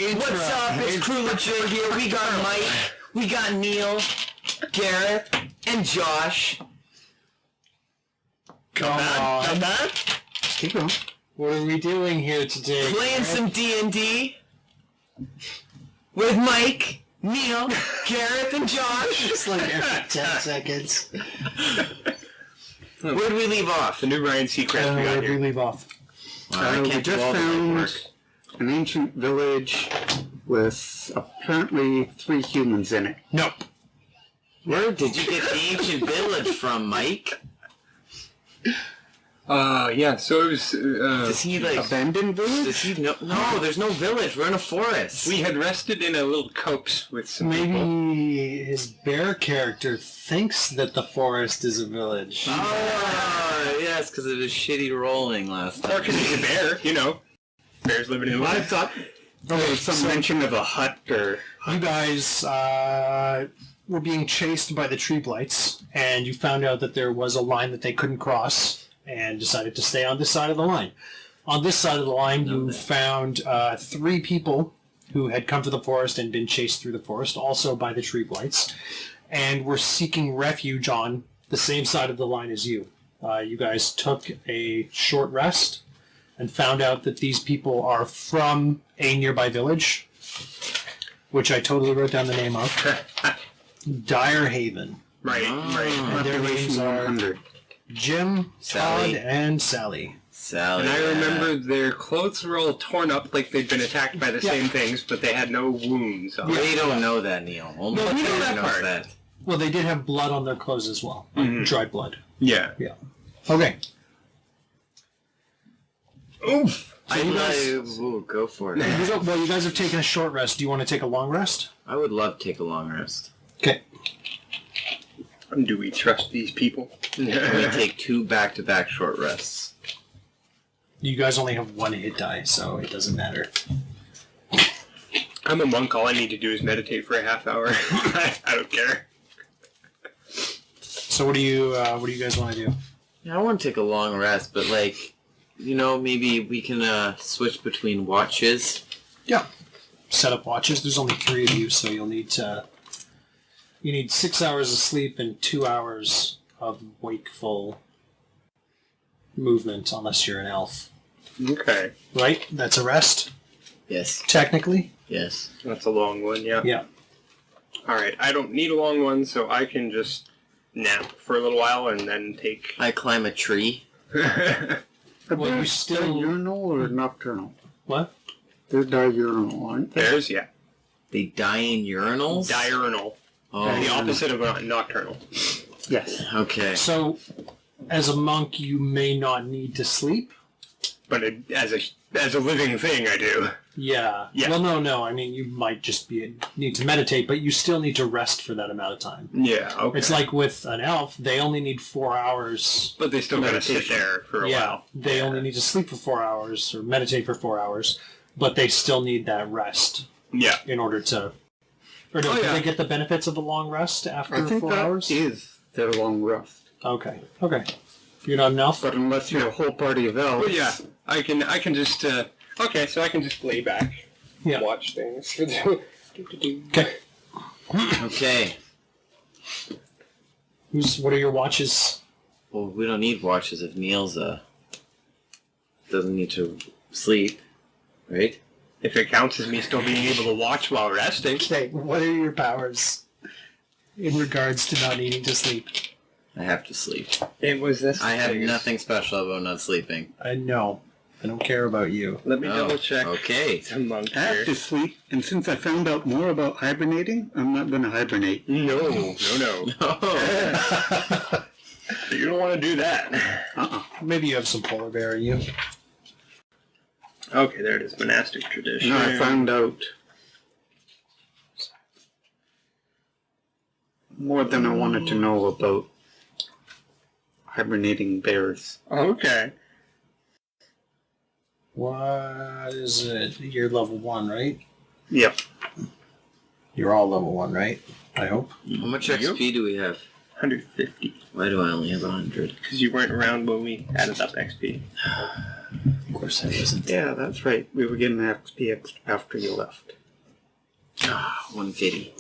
What's up? It's Crew Legit here. We got Mike, we got Neil, Gareth, and Josh. Come on. Keep going. What are we doing here today? Playing some D&D with Mike, Neil, Gareth, and Josh. It's like every 10 seconds. Where'd we leave off? The new Ryan Seacrest we got Where do we here. leave off? I we can't do just all the found work. an ancient village with apparently 3 humans in it. Nope. Where did you get the ancient village from, Mike? Yeah, so it was, Does he like... Abandoned village? Does he know? No, there's no village. We're in a forest. we had rested in a little copse with some people. Maybe his bear character thinks that the forest is a village. Oh, yes, because of his shitty rolling last time. Or because he's a bear, you know. Bears living in the I woods. thought there was some mention of a hut or... You guys were being chased by the tree blights, and you found out that there was a line that they couldn't cross, and decided to stay on this side of the line. On this side of the line, you found 3 people who had come to the forest and been chased through the forest, also by the tree blights, and were seeking refuge on the same side of the line as you. You guys took a short rest and found out that these people are from a nearby village, which I totally wrote down the name of. Dire Haven. Right. And their names Population are 100. Jim, Sally. Todd, and Sally. Sally. And I yeah. remember their clothes were all torn up like they'd been attacked by the same things, but they had no wounds on them. They don't know that, Neil. Only No, we know Taylor that knows part. that. Well, they did have blood on their clothes as well. Like dried blood. Yeah. Okay. Oof! Ooh, go for it. You guys have taken a short rest. Do you want to take a long rest? I would love to take a long rest. Okay. Do we trust these people? We take 2 back-to-back short rests. You guys only have 1 hit die, so it doesn't matter. I'm a monk. All I need to do is meditate for a half hour. I don't care. So what do you guys want to do? Yeah, I want to take a long rest, but like, you know, maybe we can switch between watches. Yeah. Set up watches. There's only 3 of you, so you'll need to... You need 6 hours of sleep and 2 hours of wakeful movement, unless you're an elf. Okay. Right? That's a rest, Yes. technically? Yes. That's a long one, yeah. Yeah. Alright, I don't need a long one, so I can just nap for a little while and then take... I climb a tree. Are Well, you bears still- diurnal or nocturnal? What? They're diurnal, aren't they? Bears, yeah. They die in urinals? Diurnal. Oh, The opposite of nocturnal. Yes. okay. So, as a monk, you may not need to sleep. But as a living thing, I do. Yeah. Yeah. Well, no. I mean, you might just need to meditate, but you still need to rest for that amount of time. Yeah, okay. It's like with an elf, they only need 4 hours. But they still gotta sit Meditation. there for a while. They only need to sleep for 4 hours or meditate for 4 hours, but they still need that rest Yeah. in order to... Or do they get the benefits of the long rest after I think 4 that hours? is their long rest. Okay. You're not an elf? But unless you're a whole party of elves... Well, yeah. I can just, okay, so I can just lay back Yeah. and watch things for the... Okay. Okay. What are your watches? Well, we don't need watches if Neil's doesn't need to sleep, right? If it counts as me still being able to watch while resting. Okay, what are your powers in regards to not needing to sleep? I have to sleep. It was this. I have nothing special about not sleeping. I know. I don't care about you. Let me Oh, double check. Okay. The monk I have here. to sleep, and since I found out more about hibernating, I'm not going to hibernate. No. Oh. You don't want to do that. Maybe you have some polar bear in you. Okay, there it is. Monastic tradition. No, I found out more than I wanted to know about hibernating bears. Okay. What is it? You're level 1, right? Yep. You're all level 1, right? I hope. How much XP do we have? 150. Why do I only have 100? Because you weren't around when we added up XP. Of course I wasn't. Yeah, that's right. We were getting XP after you left. 150.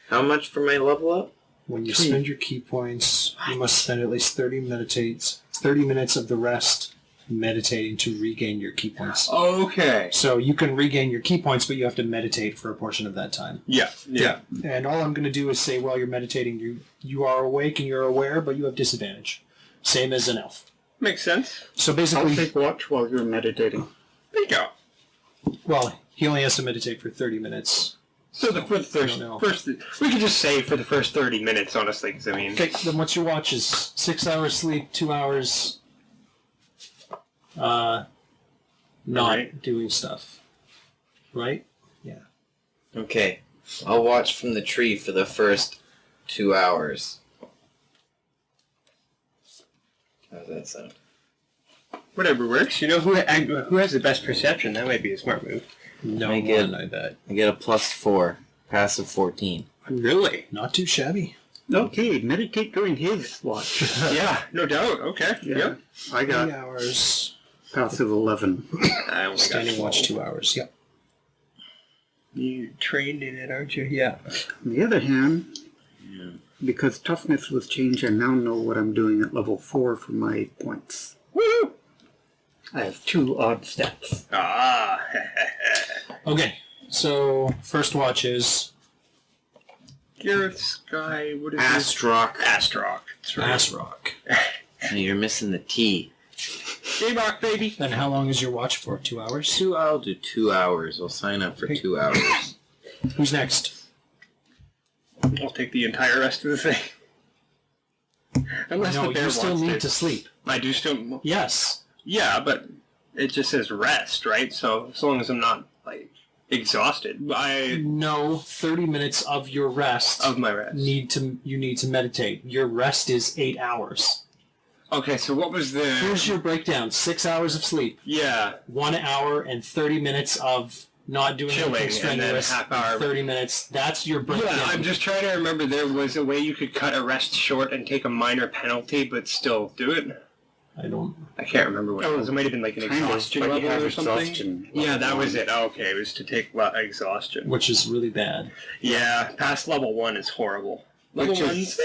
How much for my level up? When you spend your key points, you must spend at least 30 minutes of the rest meditating to regain your key points. Okay. So you can regain your key points, but you have to meditate for a portion of that time. Yeah. And all I'm going to do is say while you're meditating, you are awake and you're aware, but you have disadvantage. Same as an elf. Makes sense. So I'll basically, take watch while you're meditating. There you go. well, he only has to meditate for 30 minutes. So for the first, we could just say for the first 30 minutes, honestly, because I mean, Okay, then what's your watch is 6 hours sleep, 2 hours not Right. doing stuff. Right? Yeah. Okay. I'll watch from the tree for the first 2 hours. How's that sound? whatever works. You know who has the best perception? That might be a smart move. No I one, get- I bet. I get a +4. Passive 14. Really? Not too shabby. Okay, meditate during his watch. Yeah, no doubt. Okay. Yeah. Yep. I 3 got hours. passive 11. I only got Standing watch 4. 2 hours. Yep. You trained in it, aren't you? Yeah. On the other hand, because toughness was changed, I now know what I'm doing at level 4 for my points. Woo! I have 2 odd stats. Ah. Okay. So first watch is Gareth Sky. What is Astrock. this? Astrock. That's right. Ass Rock. No, you're missing the T. Game-Rock, baby. Then how long is your watch for? 2 hours? I'll do 2 hours. I'll sign up for 2 hours. Who's next? I'll take the entire rest of the thing. Unless No, the bear you still wants need to sleep. I do still. Yes. Yeah, but it just says rest, right? So as long as I'm not like exhausted, No, 30 minutes of your rest of my rest. you need to meditate. Your rest is 8 hours. Okay, so what was the? Here's your breakdown. 6 hours of sleep, Yeah. 1 hour and 30 minutes of not doing Chilling, anything and then strenuous. half hour. 30 minutes. That's your breakdown. Yeah, I'm just trying to remember. There was a way you could cut a rest short and take a minor penalty, but still do it. I don't. I can't remember what it was. It might have been like an Kind of, exhaustion but you level have or something. exhaustion Yeah, level that was one. it. Oh, okay, it was to take exhaustion. Which is really bad. Yeah, past level 1 is horrible. Level Which is- 1's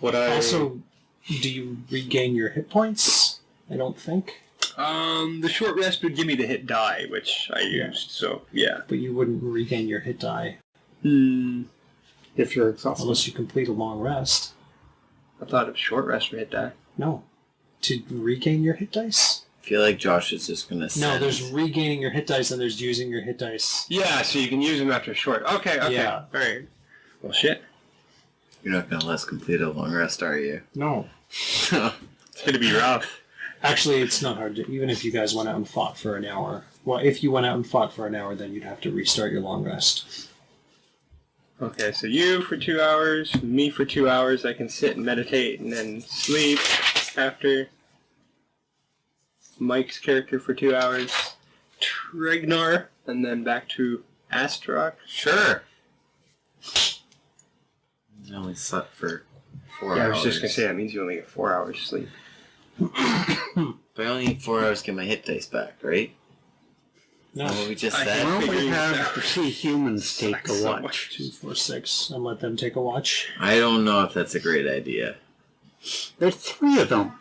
What I Also, do you regain your hit points? I don't think. the short rest would give me the hit die, which I used. So yeah. But you wouldn't regain your hit die if you're exhausted. unless you complete a long rest. I thought of short rest for hit die. No. To regain your hit dice? I feel like Josh is just going to No, send... there's regaining your hit dice and there's using your hit dice. Yeah, so you can use them after short. Okay. Yeah. All right. Well, shit. You're not going to let us complete a long rest, are you? No. It's gonna be rough. Actually, it's not hard to, even if you guys went out and fought for an hour. Well, if you went out and fought for an hour, then you'd have to restart your long rest. Okay, so you for 2 hours, me for 2 hours. I can sit and meditate and then sleep after. Mike's character for 2 hours. Tregnar, and then back to Astrock. Sure. I only slept for 4 Yeah, I hours. was just gonna say that means you only get 4 hours sleep. But I only need 4 hours to get my hit dice back, right? No. What we just I said? Why don't we figuring have that the 3 humans take a so watch? much. 2, 4, 6, and let them take a watch. I don't know if that's a great idea. There's 3 of them.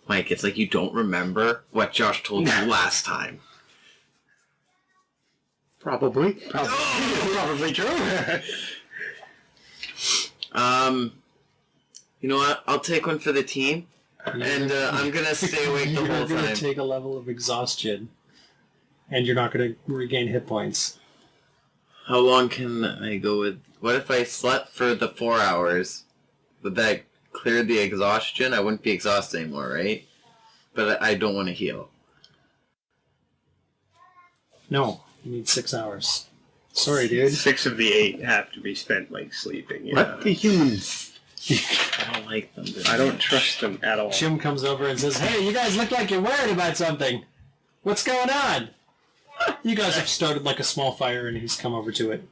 Mike, it's like you don't remember what Josh told you last time. Probably. Probably true. You know what? I'll take one for the team, and I'm gonna stay awake the You're whole going to time. take a level of exhaustion, and you're not going to regain hit points. How long can I go with? What if I slept for the 4 hours? Would that clear the exhaustion? I wouldn't be exhausted anymore, right? But I don't want to heal. No, you need 6 hours. Sorry, dude. 6 of the 8 have to be spent like sleeping. Yeah. Let the humans. I don't like them. I don't trust them at all. Jim comes over and says, "Hey, you guys look like you're worried about something. What's going on?" You guys have started like a small fire, and he's come over to it,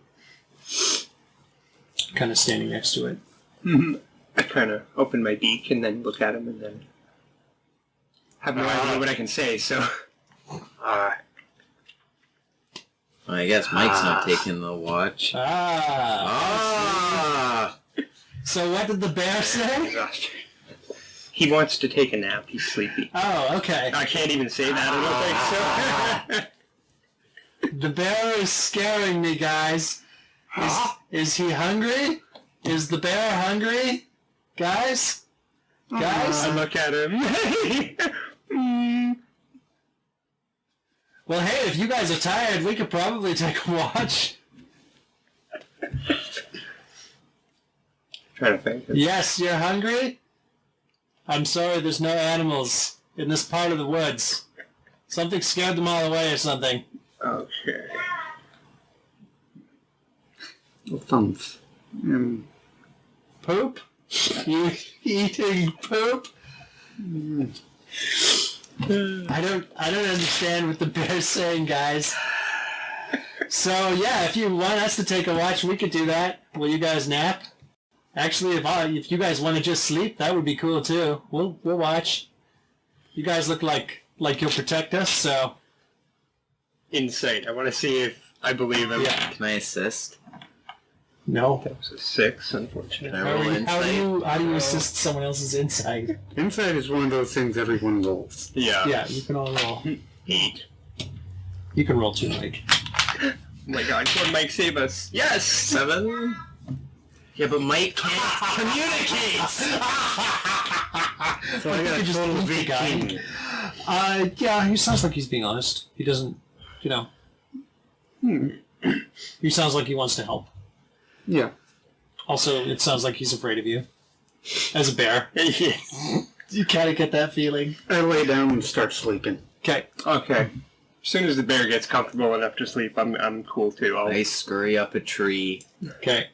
kind of standing next to it. I kind of open my beak and then look at him and then have no idea what I can say, so... Well, I guess Mike's not taking the watch. So what did the bear say? Exhaustion. He wants to take a nap. He's sleepy. Oh, okay. I can't even say that, I don't think so. The bear is scaring me, guys. Is he hungry? Is the bear hungry? Guys? I look at him. Well, hey, if you guys are tired, we could probably take a watch. Trying to think. Yes, you're hungry? I'm sorry, there's no animals in this part of the woods. Something scared them all away or something. Okay. Thumbs. Poop? You eating poop? I don't understand what the bear's saying, guys. So yeah, if you want us to take a watch, we could do that. Will you guys nap? Actually, if you guys want to just sleep, that would be cool too. We'll watch. You guys look like you'll protect us, so. Insight. I want to see if I believe him. Yeah. Can I assist? No. That was a 6, unfortunately. Can I roll How do insight? you assist someone else's insight? Insight is one of those things everyone rolls. Yeah. Yeah, you can all roll. 8. You can roll too, Mike. Oh my god, can Mike save us? Yes! 7? Yeah, but Mike can't communicate! So I got a just total of beat the guy. 18. Yeah, he sounds like he's being honest. He doesn't, He sounds like he wants to help. Yeah. Also, it sounds like he's afraid of you. As a bear. You kind of get that feeling. I lay down and start sleeping. Okay. Okay. As soon as the bear gets comfortable enough to sleep, I'm cool too. I scurry up a tree. Okay.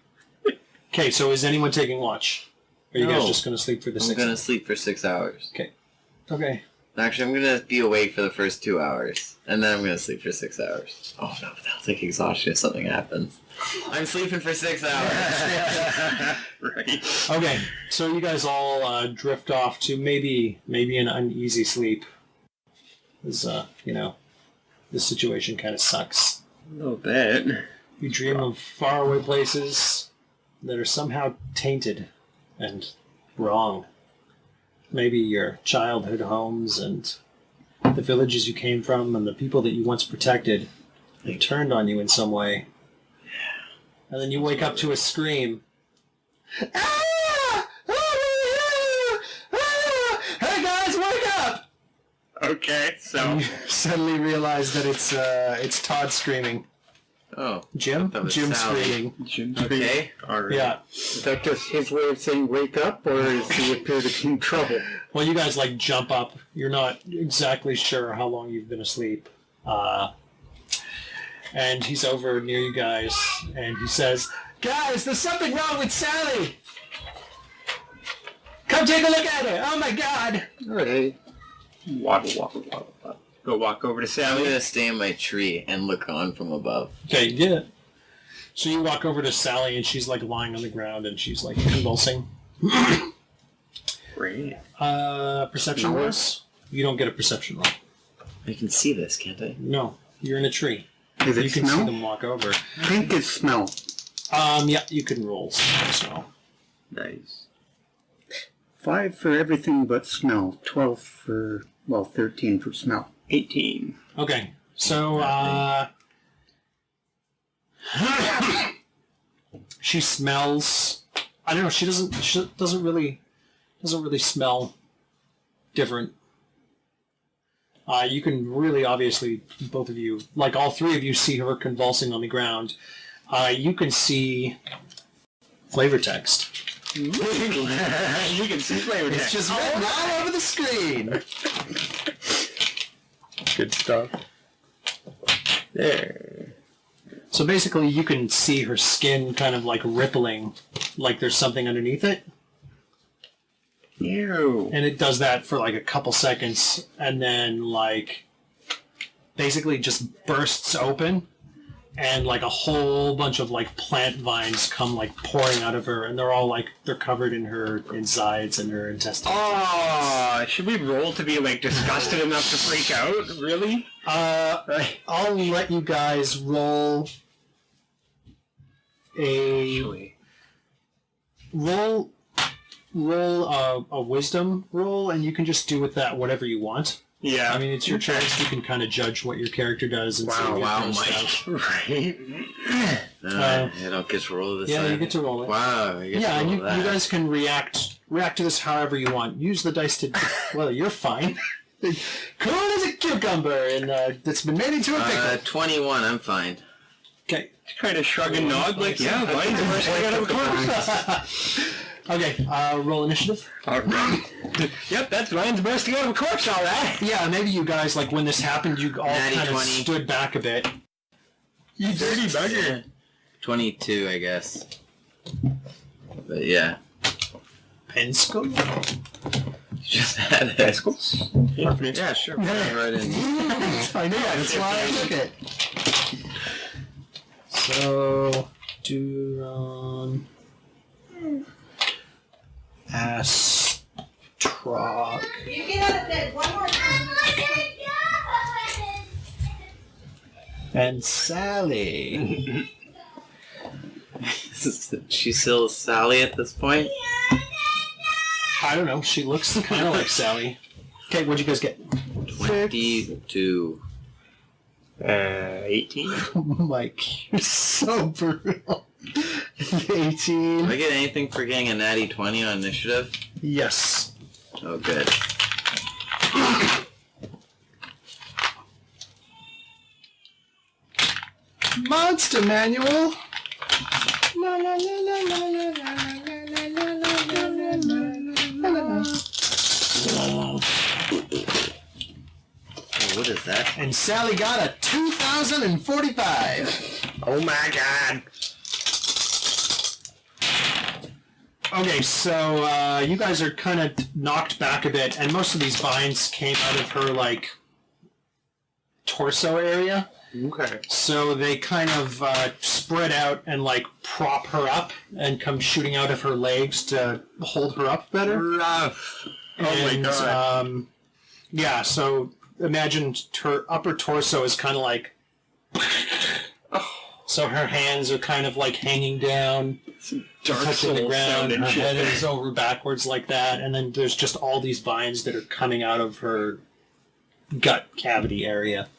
Okay, so is anyone taking watch? Or are you guys No. just going to sleep for the I'm 6 gonna sleep for 6 hours. Okay. Actually, I'm gonna be awake for the first 2 hours, and then I'm gonna sleep for 6 hours. Oh no, but that'll take exhaustion if something happens. I'm sleeping for 6 hours. Right. Okay, so you guys all drift off to maybe an uneasy sleep. Because, this situation kind of sucks. A little bit. You dream of faraway places that are somehow tainted and wrong. Maybe your childhood homes and the villages you came from and the people that you once protected, they turned on you in some way. And then you wake up to a scream. Ah! Ah! Hey guys, wake up! Okay, so... And you suddenly realize that it's Todd screaming. Oh, Jim? That was Jim Sally. screaming. Jim's okay. Alright. Yeah. Is that just his way of saying wake up, or is he appear to be in trouble? Well, you guys jump up. You're not exactly sure how long you've been asleep. And he's over near you guys, and he says, "Guys, there's something wrong with Sally! Come take a look at her! Oh my god!" Alright. Waddle. Go walk over to I'm Sally. gonna stay in my tree and look on from above. Okay, you did it. So you walk over to Sally, and she's lying on the ground, and she's convulsing. Great. Perception rolls? You don't get a perception roll. I can see this, can't I? No, you're in a tree. Is it You can see smell? them walk over. Pink is smell. Yeah, you can roll smell. Nice. 5 for everything but smell. 12 for, 13 for smell. 18. Okay, so she smells. I don't know. She doesn't really smell different. You can really obviously, both of you, all three of you, see her convulsing on the ground. You can see flavor text. You can see flavor It's text. just written all over the screen. Good stuff. There. So basically, you can see her skin kind of rippling, like there's something underneath it. Ew. And it does that for a couple seconds, and then basically just bursts open, and like a whole bunch of like plant vines come like pouring out of her, and they're all like they're covered in her insides and her intestines. Oh, should we roll to be like disgusted enough to freak out? Really? I'll let you guys roll Actually. a wisdom roll, and you can just do with that whatever you want. Yeah. I mean, it's your choice. You can kind of judge what your character does. And see Wow, what Mike. stuff. Right. I don't get to roll this. Yeah, side. you get to roll it. Wow. I get Yeah, to and roll you that. guys can react to this however you want. Use the dice to. Well, you're fine. Cool as a cucumber, and that's been made into a pickle. 21. I'm fine. Okay. Just kind of shrug and nod like, yeah, mine's the first thing out of the corpse. Okay. Roll initiative. Yep, that's mine's bursting out of a corpse, all right. Yeah, maybe you guys like when this happened, you all Natty kind of 20. stood back a bit. You dirty bugger. 22, I guess. But yeah. Pencil. Just had it. Bicycles? Yeah, sure. Put it right in. I know. That's why I took it. So, Duron, Astrock, You get out of bed one more time. and Sally. She's still Sally at this point? I don't know. She looks kind of like Sally. Okay, what'd you guys get? 22. 18. Mike, you're so brutal. 18. Do I get anything for getting a natty 20 on initiative? Yes. Oh, good. Monster manual. Oh, what is that? And Sally got a 2,045. Oh my god. Okay, so you guys are kind of knocked back a bit, and most of these vines came out of her, like, torso area. Okay. So they kind of spread out and, like, prop her up and come shooting out of her legs to hold her up better. Rough. Oh my God. Yeah, so imagine her upper torso is kind of like... So her hands are kind of, like, hanging down. Dark Touching the Souls ground, sound and her head shit. is over backwards like that, and then there's just all these vines that are coming out of her gut cavity area.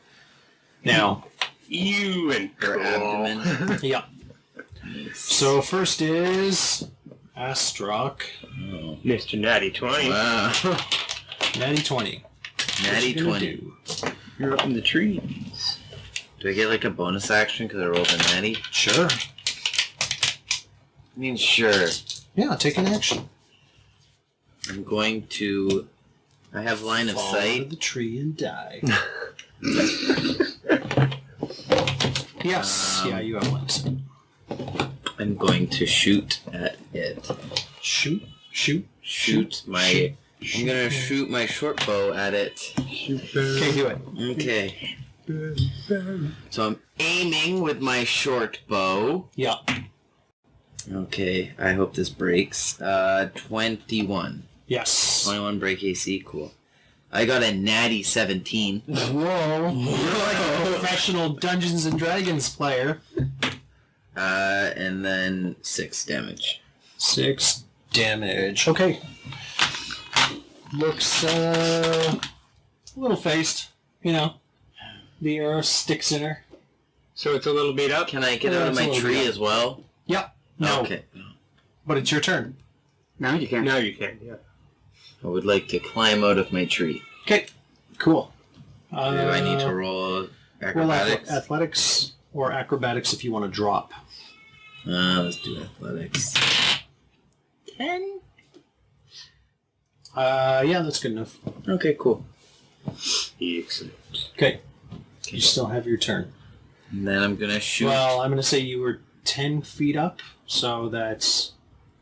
Now, You and Her abdomen. yeah. So first is Astrock, Oh. Mr. Natty 20. Wow. natty 20. Natty What you gonna 20. do? You're up in the trees. Do I get like a bonus action because I rolled a natty? Sure. I mean, sure. Yeah, take an action. I'm going to... I have line of Fall out of sight. the tree and die. Yes. Yeah, you have line of sight. I'm going to shoot at it. Shoot. Shoot my... I'm gonna shoot my short bow at it. Okay, do it. Okay. So I'm aiming with my short bow. Yeah. Okay, I hope this breaks. 21. Yes. 21 break AC, cool. I got a natty 17. Whoa. You're like a professional Dungeons and Dragons player. And then 6 damage. 6 damage. Okay. Looks a little faced, you know. The arrow sticks in her. So it's a little beat up. Can I get Yeah, out of it's a my little tree bit. as well? Yep. No. Okay. But it's your turn. Now you can. Now you can, yeah. I would like to climb out of my tree. Okay. Cool. Do I need to roll Roll acrobatics? athletics or acrobatics if you want to drop. Let's do athletics. 10? Yeah, that's good enough. Okay, cool. Excellent. Okay. You still have your turn. And then I'm gonna shoot. Well, I'm going to say you were 10 feet up, so that's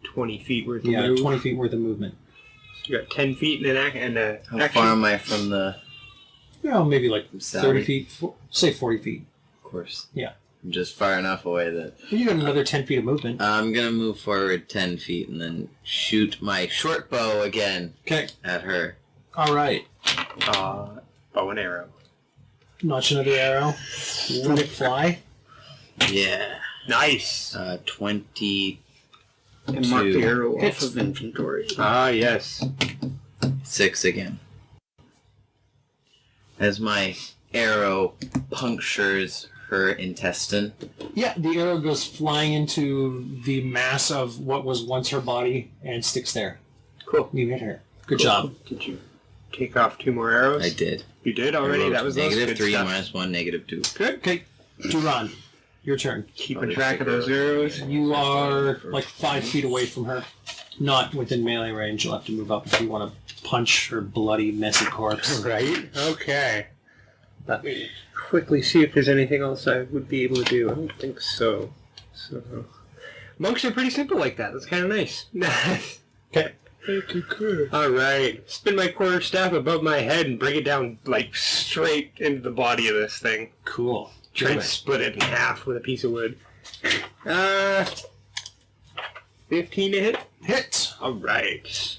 20 feet worth of yeah, move. 20 feet worth of movement. You got 10 feet and an How action. far am I from the... You know, maybe like Sally. 30 feet, say 40 feet. Of course. Yeah. I'm just far enough away that You got another 10 feet of movement. I'm gonna move forward 10 feet and then shoot my short bow again Okay. at her. All right. Bow and arrow. Notch another arrow. Let it fly. Yeah. Nice. 26 And mark the arrow off Hits. of inventory. Ah, yes. again. As my arrow punctures her intestine. Yeah, the arrow goes flying into the mass of what was once her body and sticks there. Cool. You hit her. Good job. Did you take off 2 more arrows? I did. You did I already? rolled That was those negative good 3 stuff. minus 1, negative 2. Good. Okay, Duran, your turn. Keeping track of those arrows. You are like 5 feet away from her. Not within melee range. You'll have to move up if you want to punch her bloody, messy corpse. Right? Okay. Let me quickly see if there's anything else I would be able to do. I don't think so. Monks are pretty simple like that. That's kind of nice. Okay. Alright. Spin my quarterstaff above my head and bring it down, like, straight into the body of this thing. Cool. Try Do and it. split it in half with a piece of wood. 15 to hit? Hit. Alright.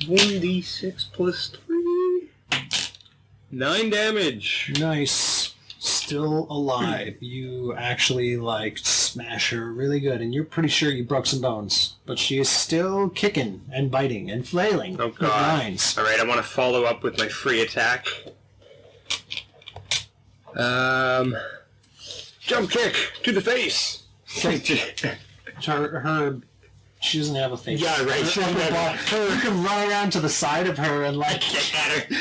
1d6 plus 3. 9 damage. Nice. Still alive. You actually, like, smash her really good, and you're pretty sure you broke some bones. But she is still kicking and biting and flailing Oh, with God. lines. Alright, I want to follow up with my free attack. Jump kick to the face. She doesn't have a face. Yeah, right. She doesn't have You can run around to the side of her and, like, Kick at her.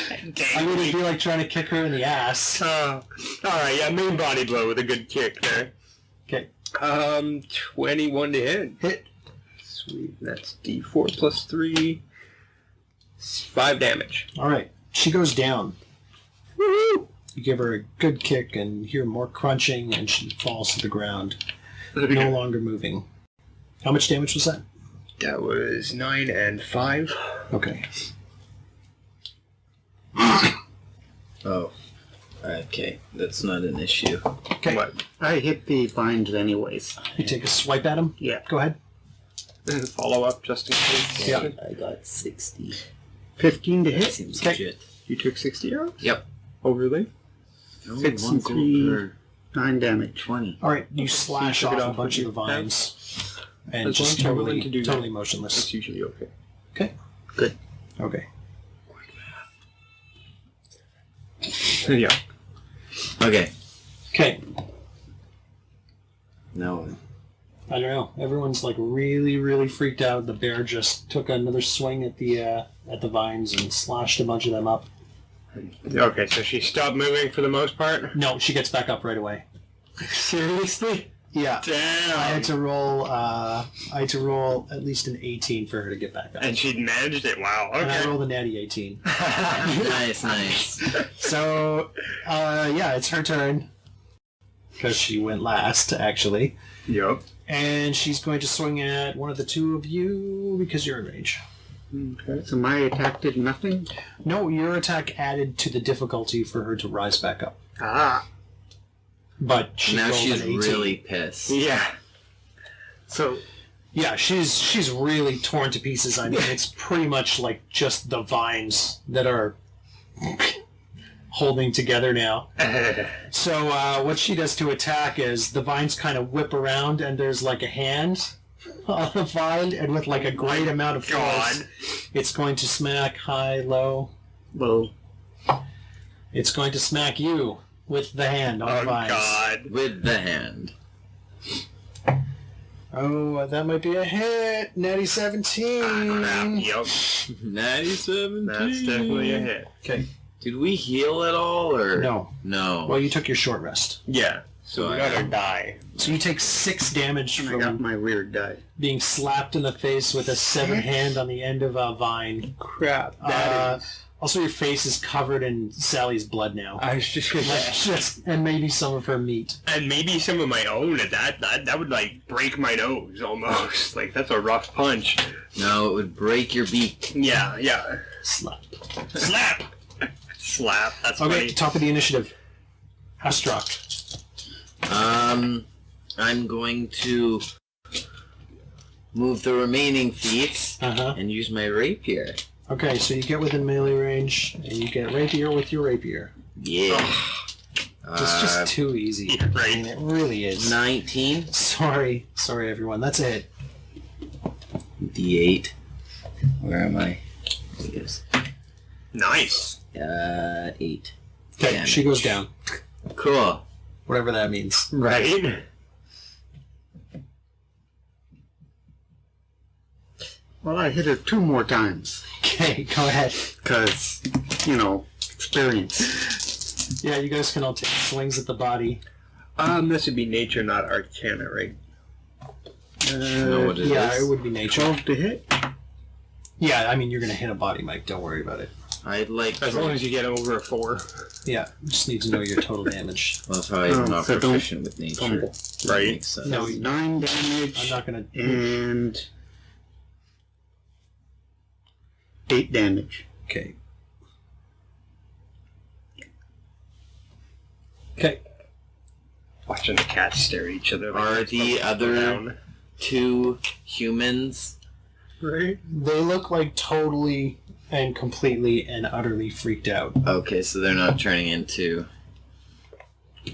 I would be like trying to kick her in the ass. Alright, yeah, main body blow with a good kick there. Okay. 21 to hit. Hit. Sweet. That's d4 plus 3. 5 damage. All right. She goes down. Woohoo! You give her a good kick and hear more crunching, and she falls to the ground, no longer moving. How much damage was that? That was 9 and 5. Okay. Oh. Okay. That's not an issue. Okay. What? I hit the vines anyways. You take a swipe at him? Yeah. Go ahead. Follow up just in case. Yeah. I got 60. 15 to That hit. seems Okay. legit. You took 60 arrows? Yep. Oh, really? Only 6 one and gold 3, per 9 damage. 20. All right. You slash took it off a off bunch of with the your vines. And As long just as you're willing to do that. totally motionless. That's usually okay. Okay. Good. Okay. Yeah. Okay. Okay. No. I don't know. Everyone's like really, really freaked out. The bear just took another swing at the vines and slashed a bunch of them up. Okay, so she stopped moving for the most part? No, she gets back up right away. Seriously? Yeah. Damn! I had to roll at least an 18 for her to get back up. And she managed it. Wow. And I Okay. rolled a natty 18. Nice. So, yeah, it's her turn. Because she went last, actually. Yup. And she's going to swing at one of the two of you because you're in range. Okay. So my attack did nothing. No, your attack added to the difficulty for her to rise back up. Ah. But she Now rolled she's an 18. really pissed. Yeah. So Yeah, she's really torn to pieces. I mean, it's pretty much like just the vines that are holding together now. So what she does to attack is the vines kind of whip around, and there's like a hand on the vine, and with like a great amount of force, God. it's going to smack high, low. low. It's going to smack you with the hand on the Oh, vines. God. With the hand. Oh, that might be a hit. Natty 17. Crap. Yup. 97. That's definitely a hit. Okay. Did we heal at all, or No. No. Well, you took your short rest. Yeah. So we I got her am- die. So you take 6 damage And I got from my weird die. being slapped in the face with a severed hand on the end of a vine. Crap. Uh, That is. Also, your face is covered in Sally's blood now. I was just gonna say. And maybe some of her meat. And maybe some of my own at that would like break my nose almost. Like that's a rough punch. No, it would break your beak. Yeah, yeah. Slap. Slap! Slap. That's Okay, funny. top of the initiative. Astruck. I'm going to move the remaining feet Uh-huh. and use my rapier. Okay, so you get within melee range, and you get rapier with your rapier. Yeah. It's just too easy. I mean, it really is. 19. Sorry, everyone. That's it. D8. Where am I? Yes. Nice. 8. Okay, Damage. she goes down. Cool. Whatever that means. Right. Well, I hit her 2 more times. Okay, go ahead. Because, experience. Yeah, you guys can all take swings at the body. This would be nature, not arcana, right? know what it Yeah, is. it would be nature. 12 to hit. Yeah, I mean, you're going to hit a body, Mike. Don't worry about it. I'd like. As long as you get over a 4. Yeah, you just need to know your total damage. Well, that's how I'm not so don't proficient with nature. fumble. That Right. makes sense. No, 9 damage. I'm not going to... And 8 damage. Okay. Okay. Watching the cats stare at each other. Are it's the about to go other down. 2 humans? Right? They look like totally and completely and utterly freaked out. Okay, so they're not turning into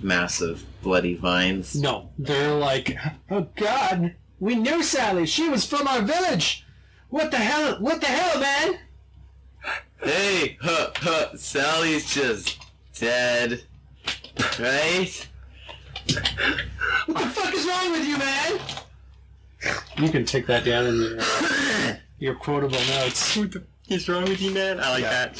massive bloody vines. No, they're like, oh God, we knew Sally. She was from our village. What the hell, man? Hey, Sally's just dead. Right? What the fuck is wrong with you, man? You can take that down in your quotable notes. What the is wrong with you, man? I like that.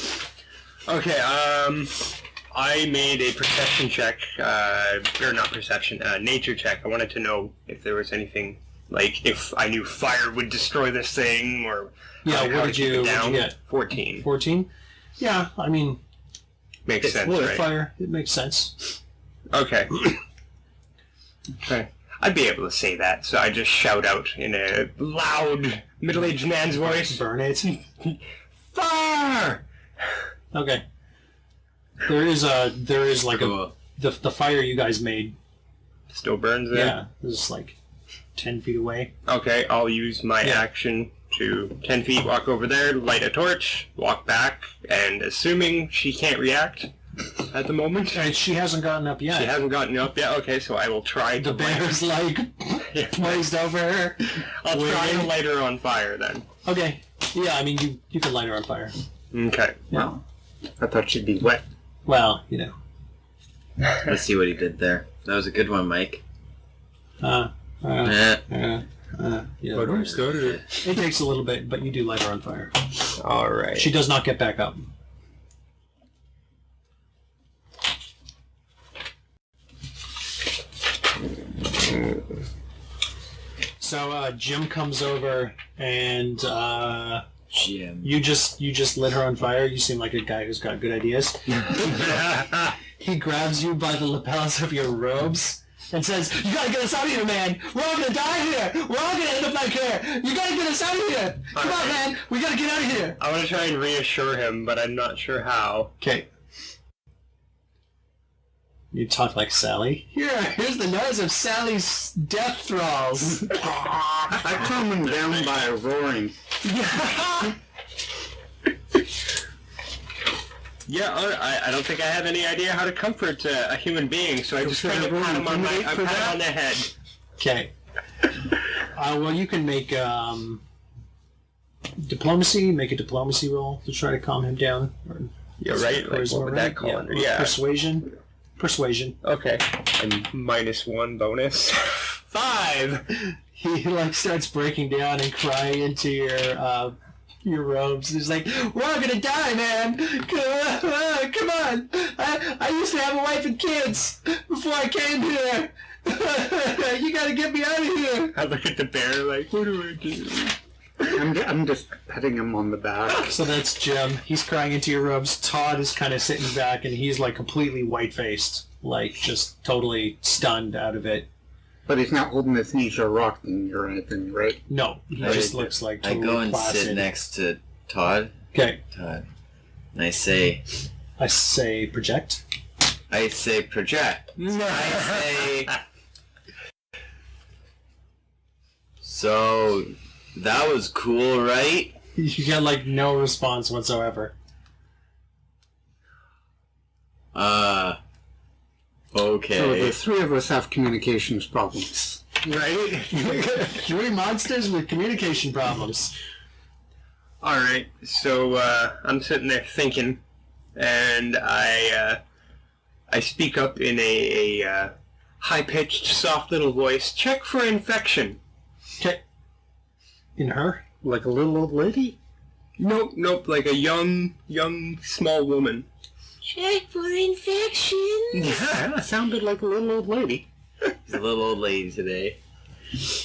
Okay, I made a perception check, or not perception, nature check. I wanted to know if there was anything, like, if I knew fire would destroy this thing, or Yeah, how what to did keep you it down. get? 14. 14? Yeah, I mean, Makes sense, wood, right? fire, it makes sense. Okay. Okay. I'd be able to say that, so I just shout out in a loud, middle-aged man's voice, Burn it. Fire! Okay. There is like Cool. the fire you guys made. Still burns there? Yeah, is like 10 feet away. Okay, I'll use my Yeah. action to 10 feet, walk over there, light a torch, walk back, and assuming she can't react at the moment, And she hasn't gotten up yet. she hasn't gotten up yet, okay, so I will try The to light bear's like Yeah. poised over her. I'll try to waiting. light her on fire then. Okay. Yeah, I mean, you can light her on fire. Okay. Yeah. I thought she'd be wet. Well, you know. Let's see what he did there. That was a good one, Mike. Yeah. started it. It takes a little bit, but you do light her on fire. Alright. She does not get back up. So Jim comes over and Jim. you just lit her on fire. You seem like a guy who's got good ideas. He grabs you by the lapels of your robes and says, "You gotta get us out of here, man. We're all gonna die here. We're all gonna end up like her. You gotta get us out of here. Come on, man. We gotta get out of here." I want to try and reassure him, but I'm not sure how. Okay. You talk like Sally. Here's the noise of Sally's death thralls. I calm him down by roaring. Yeah, I don't think I have any idea how to comfort a human being, so I just kind of everyone pat him on intimidate for that? on the head. Okay. Well, you can make diplomacy. Make a diplomacy roll to try to calm him down. Or Yeah, right? Like, charisma, what would right? that call Yeah. under? Yeah. Persuasion. Persuasion. Okay. And -1 bonus. 5! He like starts breaking down and crying into your robes. He's like, "We're all gonna die, man. Come on. I used to have a wife and kids before I came here. You gotta get me out of here." I look at the bear like, what do I do? I'm just petting him on the back. So that's Jim. He's crying into your robes. Todd is kind of sitting back, and he's like completely white-faced, like just totally stunned out of it. But he's not holding his knees or rocking or anything, right? No, he just looks like I totally go and placid. sit next to Todd. Okay, Todd. And I say, I say project. project. I say, So, that was cool, right? You get like no response whatsoever. Okay. So the three of us have communications problems. Right? 3 monsters with communication problems. Alright, so I'm sitting there thinking, and I speak up in a high-pitched, soft little voice, check for infection. Okay. In her? Like a little old lady? Nope, like a young, small woman. Check for infection. Yeah, sounded like a little old lady. She's a little old lady today.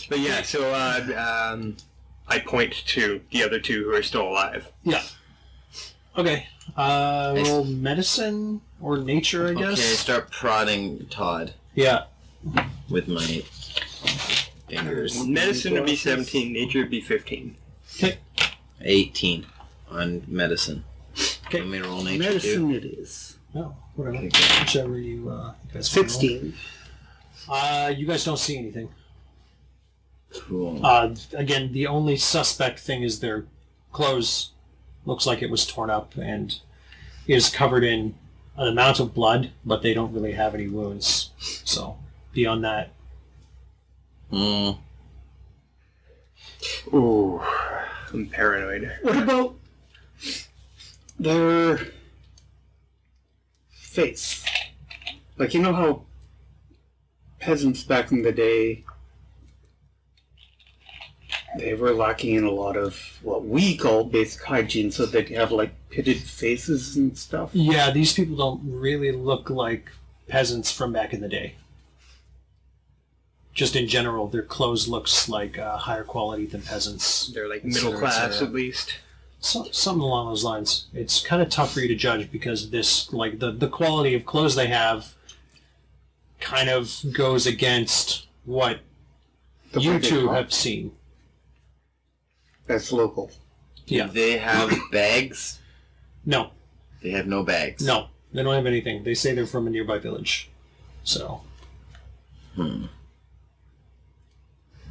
But yeah, so I point to the other two who are still alive. Yeah. Okay. Roll medicine or nature, I guess. Okay, start prodding Todd Yeah. with my fingers. Medicine would be 17, nature would be 15. 18 on medicine. Okay. Want me to roll nature Medicine it is. No, whatever. Okay, good. Whichever you guys can roll. 16. You guys don't see anything. Cool. Again, the only suspect thing is their clothes. Looks like it was torn up and is covered in an amount of blood, but they don't really have any wounds. So, beyond that, Mm. Ooh, I'm paranoid. What about their face? Like, you know how peasants back in the day, they were lacking in a lot of what we call basic hygiene, so they'd have, like, pitted faces and stuff? yeah, these people don't really look like peasants from back in the day. Just in general, their clothes looks like higher quality than peasants. They're like Consider middle it's class a- at least. Something along those lines. It's kind of tough for you to judge because this, like the quality of clothes they have, kind of goes against what The you way they two talk. have seen. That's local. Yeah. Do they have bags? No, They have no bags. no, they don't have anything. They say they're from a nearby village. So,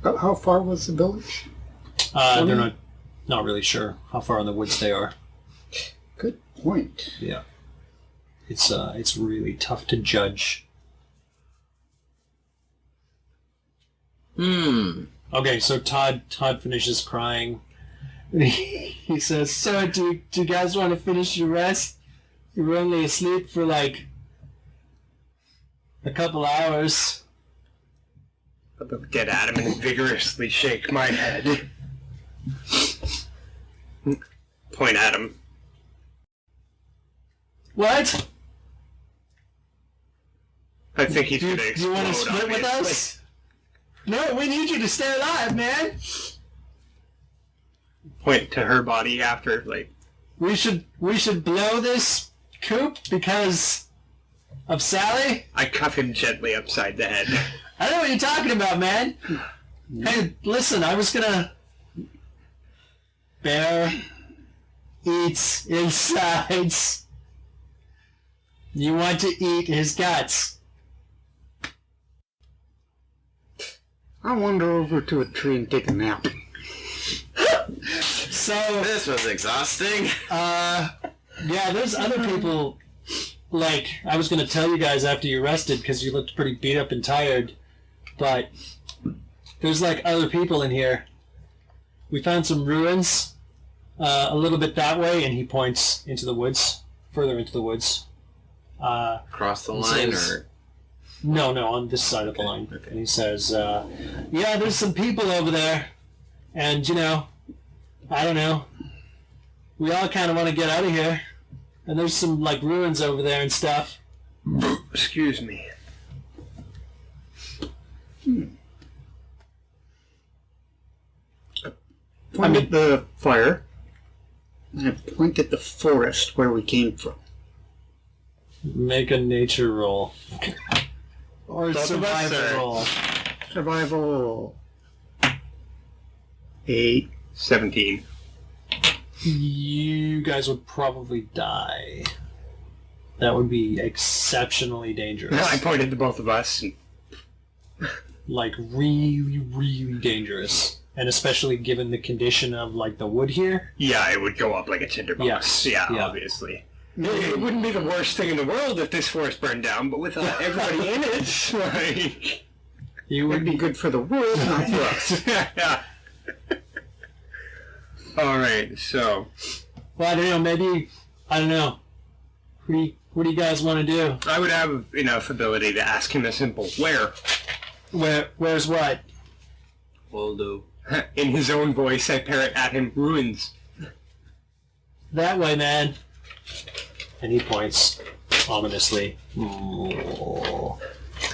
How far was the village? they're not really sure how far in the woods they are. Good point. Yeah, it's really tough to judge. Okay, so Todd finishes crying. He says, "So, do you guys want to finish your rest? You were only asleep for like a couple hours." I look dead at him and vigorously shake my head. Point at him. What? I think he's Do gonna explode. you want to split with obviously. us? No, we need you to stay alive, man. Point to her body after, like, We should blow this coop because of Sally. I cuff him gently upside the head. I don't know what you're talking about, man. Hey, listen, I was gonna... Bear eats insides. You want to eat his guts. I wander over to a tree and take a nap. So, This was exhausting. yeah, there's other people, like, I was gonna tell you guys after you rested, because you looked pretty beat up and tired, but there's, like, other people in here. We found some ruins, a little bit that way, and he points into the woods, further into the woods. Cross the He line, says- or No, on this side of the line. Okay. And he says, yeah, there's some people over there, and, I don't know, we all kind of want to get out of here, and there's some, like, ruins over there and stuff. Excuse me. Point at the fire, and I point at the forest where we came from. Make a nature roll. Or Both of us, survival or- roll. Survival. 8. 17. You guys would probably die. That would be exceptionally dangerous. I pointed to both of us. And Like, really, really dangerous. and especially given the condition of like the wood here. Yeah, it would go up like a tinderbox. Yes, Yeah, yeah. obviously. It wouldn't be the worst thing in the world if this forest burned down, but with everybody in it, like... You It would be good for the wood, not for us. Yeah. Alright, so... Well, I don't know. Maybe I don't know. What do you guys want to do? I would have enough ability to ask him a simple where. Where's what? Waldo. In his own voice, I parrot at him, ruins. That way, man. And he points ominously. Oh.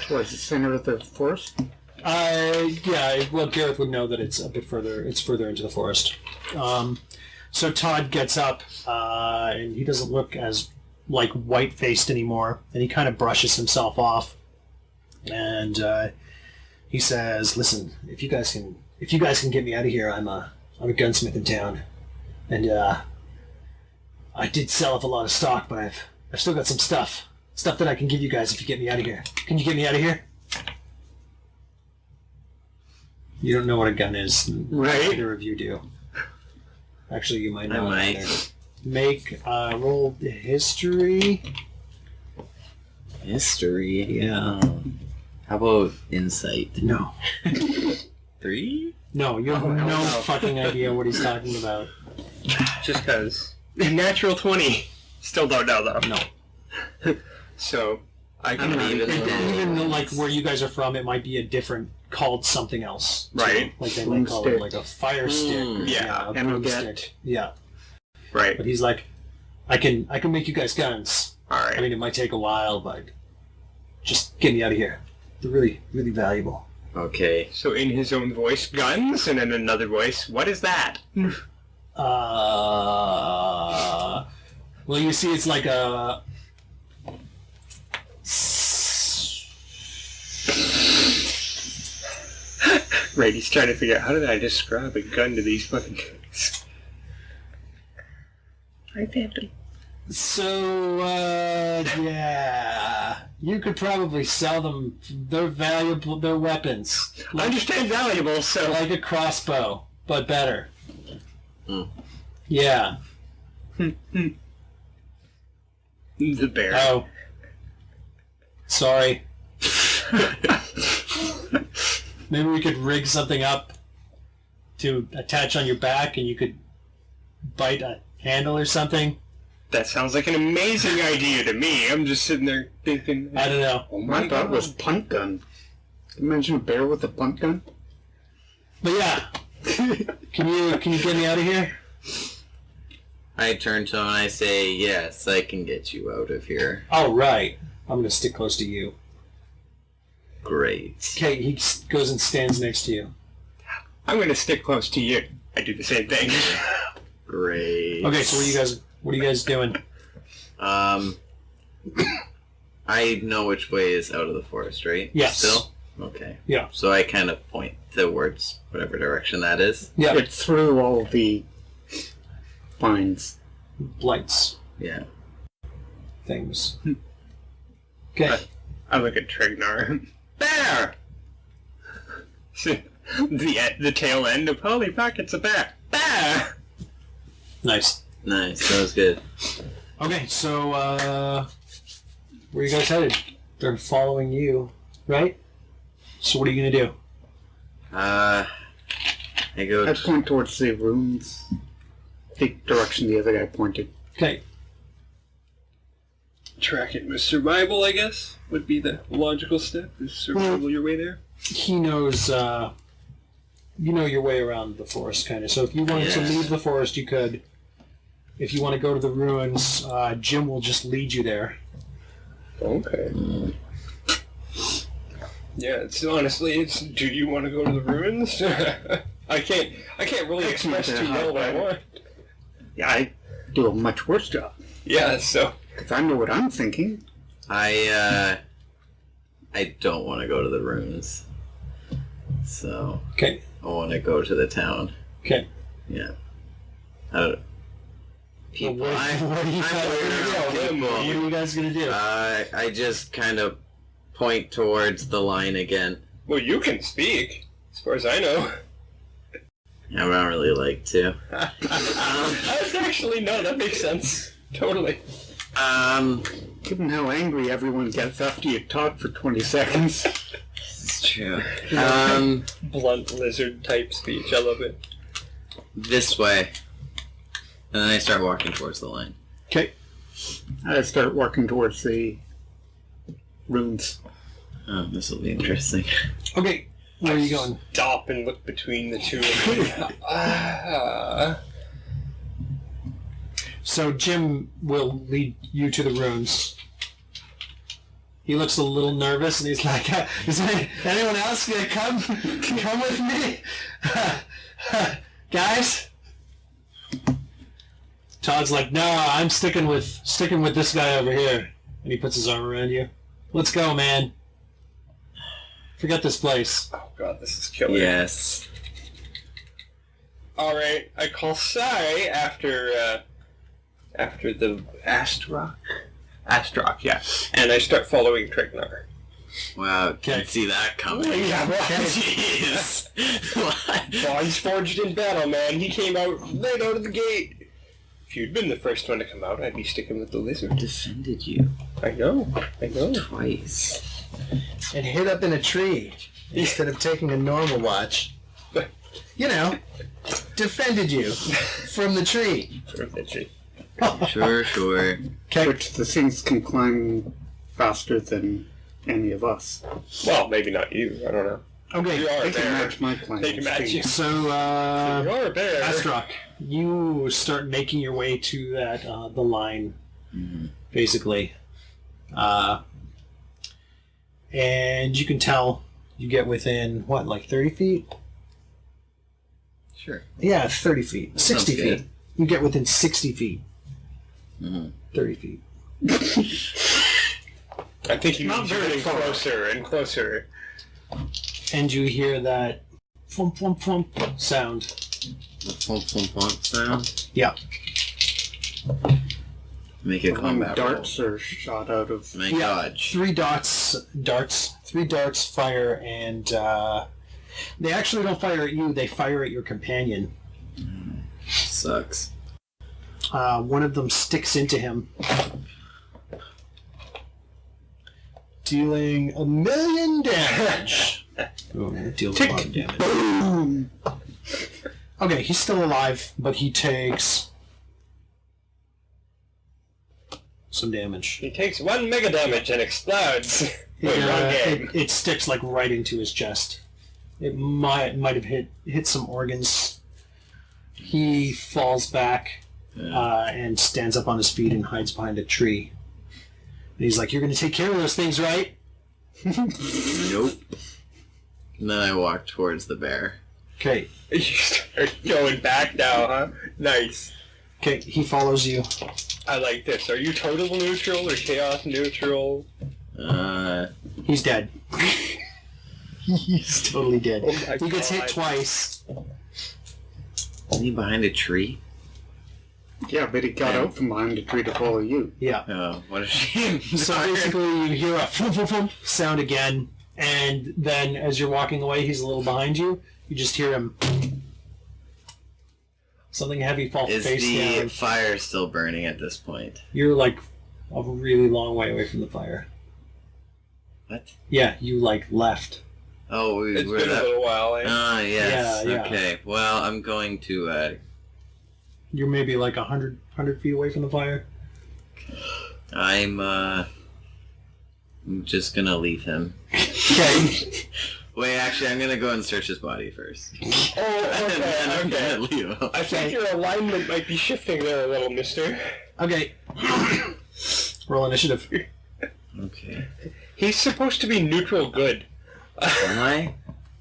Towards the center of the forest? Yeah, well, Gareth would know that it's a bit further. It's further into the forest. So Todd gets up, and he doesn't look as like white-faced anymore, and he kind of brushes himself off, and he says, "Listen, if you guys can get me out of here, I'm a gunsmith in town, and I did sell off a lot of stock, but I've still got some stuff that I can give you guys if you get me out of here. Can you get me out of here?" You don't know what a gun is. Right. Neither of you do. Actually, you might know. I it might. either. Make roll history. History. Yeah. How about insight? No. 3? No, you have no fucking idea what he's talking about. Just because. Natural 20. Still don't know, though. No. So, I can... Even like where you guys are from, it might be a different, called something else. too. Right. Like they might call it like a fire stick. Or, Yeah. a Ammo broomstick. Yeah. Right. But he's like, I can make you guys guns. Alright. I mean, it might take a while, but just get me out of here. They're really, really valuable. Okay. So in his own voice, guns, and in another voice, what is that? Well, you see, it's like a. Right, he's trying to figure out, how did I describe a gun to these fucking guys? Hi, Phantom. So, yeah. You could probably sell them. They're valuable. They're weapons. I understand valuable, so... Like a crossbow, but better. Mm. Yeah. The bear. Oh. Sorry. Maybe we could rig something up to attach on your back and you could bite a handle or something. That sounds like an amazing idea to me. I'm just sitting there thinking... I don't know. Oh My my thought god. was punt gun. Imagine a bear with a punt gun. But yeah. Can you get me out of here? I turn to him and I say, yes, I can get you out of here. All right. I'm going to stick close to you. Great. Okay, he goes and stands next to you. I'm going to stick close to you. I do the same thing. Great. Okay, so what are you guys doing? I know which way is out of the forest, right? Yes. Still? Okay. Yeah. So I kind of point towards whatever direction that is. Yeah. It's through all the vines. Lights. Yeah. Things. Okay. I look at Trignar. Bear! the tail end of holy fuck, it's a bear. Bear! Nice. Nice. That was good. Okay, so, where are you guys headed? They're following you, right? So what are you going to do? I go... I point towards the ruins. The direction the other guy pointed. Okay. Track it with survival, I guess, would be the logical step. Is survival your way there? He knows, you know your way around the forest, kind of. So if you wanted to Yes. leave the forest, you could. If you want to go to the ruins, Jim will just lead you there. Okay. Yeah, it's honestly, do you want to go to the ruins? I can't really express too well what I want. Yeah, I do a much worse job. Yeah, so... Because I know what I'm thinking. I don't want to go to the ruins. So, Okay. I want to go to the town. Okay. Yeah. I don't... People. What are you guys gonna do? What are you guys gonna do? I just kind of point towards the line again. Well, you can speak, as far as I know. Yeah, but I don't really like to. That's actually, no, that makes sense. Totally. Given how angry everyone gets after you talk for 20 seconds. It's true. Blunt lizard type speech. I love it. This way. And then I start walking towards the line. Okay. I start walking towards the runes. Oh, this will be interesting. Okay. Where are you going? Stop and look between the two of them. So Jim will lead you to the ruins. He looks a little nervous, and he's like, "Is anyone else gonna come with me, guys?" Todd's like, "No, I'm sticking with this guy over here," and he puts his arm around you. "Let's go, man. Forget this place." Oh god, this is killer. Yes. Alright, I call Sai after the Astrock, yeah. And I start following Trignar. Wow, Okay. can't see that coming. Yeah, right. Jeez. What? Bonds forged in battle, man. He came out right out of the gate. If you'd been the first one to come out, I'd be sticking with the lizard. Defended you I know. twice. And hid up in a tree instead of taking a normal watch. You know, defended you from the tree. Sure. Which the things can climb faster than any of us. Well, maybe not you. I don't know. Okay. You are They a can bear. match my climbing They can match speed. you. So, You're a bear. Astrock, you start making your way to that the line, basically, and you can tell you get within what, like 30 feet? Sure. Yeah, 30 feet, 60 Sounds feet. good. You get within 60 feet, 30 feet. I think you Not mean very getting far. closer and closer. And you hear that thump, thump, thump sound. The thump thump thump sound. Yeah. Make a When combat darts are shot out of... roll. Make Yeah, dodge. three darts fire, and they actually don't fire at you, they fire at your companion. Sucks. One of them sticks into him, dealing 1,000,000 damage. Oh, it deals a lot of damage. Boom! Okay, he's still alive, but he takes some damage. He takes 1 mega damage and explodes. Wait, wrong game. It sticks like right into his chest. It might have hit some organs. He falls back and stands up on his feet and hides behind a tree. And he's like, "You're going to take care of those things, right?" Nope. And then I walk towards the bear. Okay. You start going back now, huh? Nice. Okay, he follows you. I like this. Are you total neutral or chaos neutral? He's dead. He's totally dead. Oh my He gets hit God. twice. Is he behind a tree? Yeah, but he got out from behind the tree to follow you. Yeah. Oh, what a shame. So basically, you hear a thump, thump, thump sound again, and then as you're walking away, he's a little behind you. You just hear him. Something heavy fall Is face the down. fire still burning at this point? You're like a really long way away from the fire. What? Yeah, you like left. Oh, It's we're been a that. little while, eh? Ah, yes. Yeah. Okay. Well, I'm going to. You're maybe like 100 feet away from the fire. I'm just gonna leave him. Okay. Wait, actually, I'm gonna go and search his body first. Oh, And then I'm okay. gonna leave him. I think your alignment might be shifting there a little, mister. Okay. Roll initiative. Okay. He's supposed to be neutral good. Am I?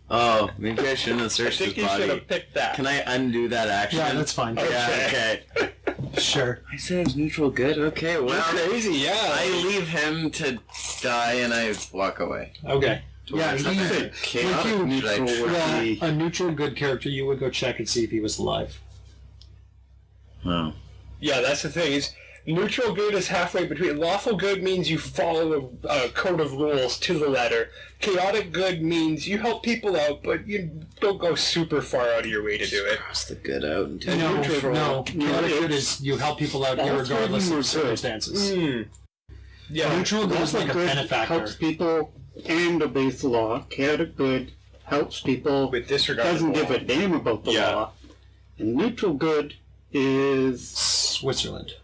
Oh, maybe I shouldn't have I searched think his you should body. have picked that. Can I undo that action? Yeah, that's fine. Yeah, okay. Sure. I said it was neutral good. Okay, You're well, crazy, yeah. I leave him to die and I walk away. Okay. Yeah, Towards he- the bear. like Chaotic you- neutral would Yeah, be- a neutral good character, you would go check and see if he was alive. Oh. Yeah, that's the thing is, Neutral good is halfway between. Lawful good means you follow a code of rules to the letter. Chaotic good means you help people out, but you don't go super far out of your way to do it. Cross the good out and take No, control. no. Chaotic good is you help people out regardless of circumstances. Yeah. Neutral good is like a good benefactor. helps people and obeys the law. Chaotic good helps people, With disregard doesn't of the give law. a damn about the Yeah. law. And neutral good is... Switzerland.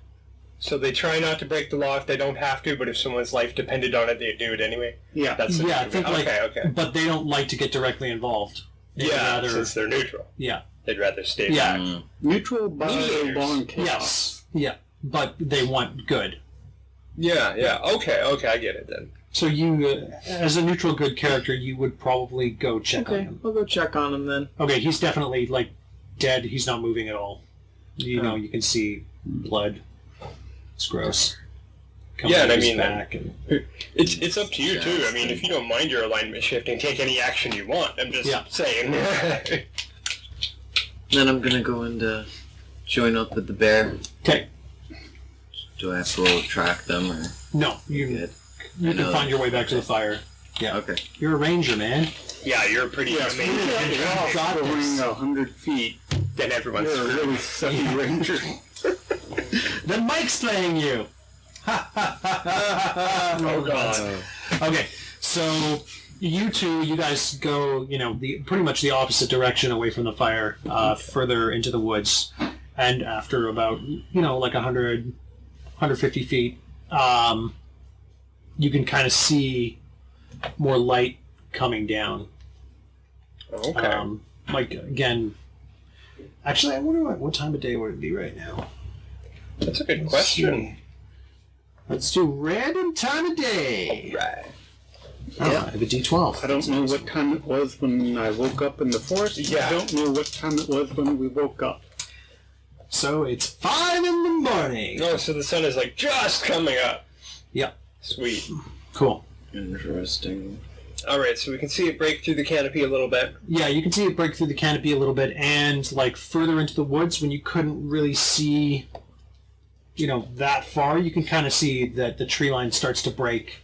So they try not to break the law if they don't have to, but if someone's life depended on it, they do it anyway. Yeah. That's the Yeah, I neutral think good. like, Okay. but they don't like to get directly involved. They'd Yeah, rather- since they're neutral. yeah. They'd rather stay Yeah. back. Neutral by Mediators. law and chaos. Yes. Yeah. But they want good. Yeah. Okay, I get it then. So you, as a neutral good character, you would probably go check on Okay, him. I'll go check on him then. Okay, he's definitely like dead. He's not moving at all. You know, you can see blood. It's gross. Coming Yeah, out and I his mean, back and It's up to you too. I mean, if you don't mind your alignment shifting, take any action you want. I'm just Yeah. saying. Then I'm gonna go and join up with the bear. okay. Do I have to roll to track them or No, you good? you I can know. find your way back to the fire. Yeah, Okay. you're a ranger, man. Yeah, you're pretty amazing. Yeah. Got Going this. 100 feet. Then everyone's You're a screwed. really sucky ranger. The mic's playing you. Oh god. Okay, so you guys go, pretty much the opposite direction away from the fire, further into the woods, and after about, like 100, 150 feet, you can kind of see more light coming down. Okay. Like, again, actually, I wonder what time of day would it be right now? That's a good Let's question. see. Let's do random time of day. Right. Oh, I have a D12. I don't know what time it was when I woke up in the forest. Yeah. I don't know what time it was when we woke up. So it's 5 in the morning. Oh, so the sun is like just coming up. Yeah. Sweet. Cool. Interesting. Alright, so we can see it break through the canopy a little bit. Yeah, you can see it break through the canopy a little bit, and like further into the woods when you couldn't really see, that far, you can kind of see that the tree line starts to break,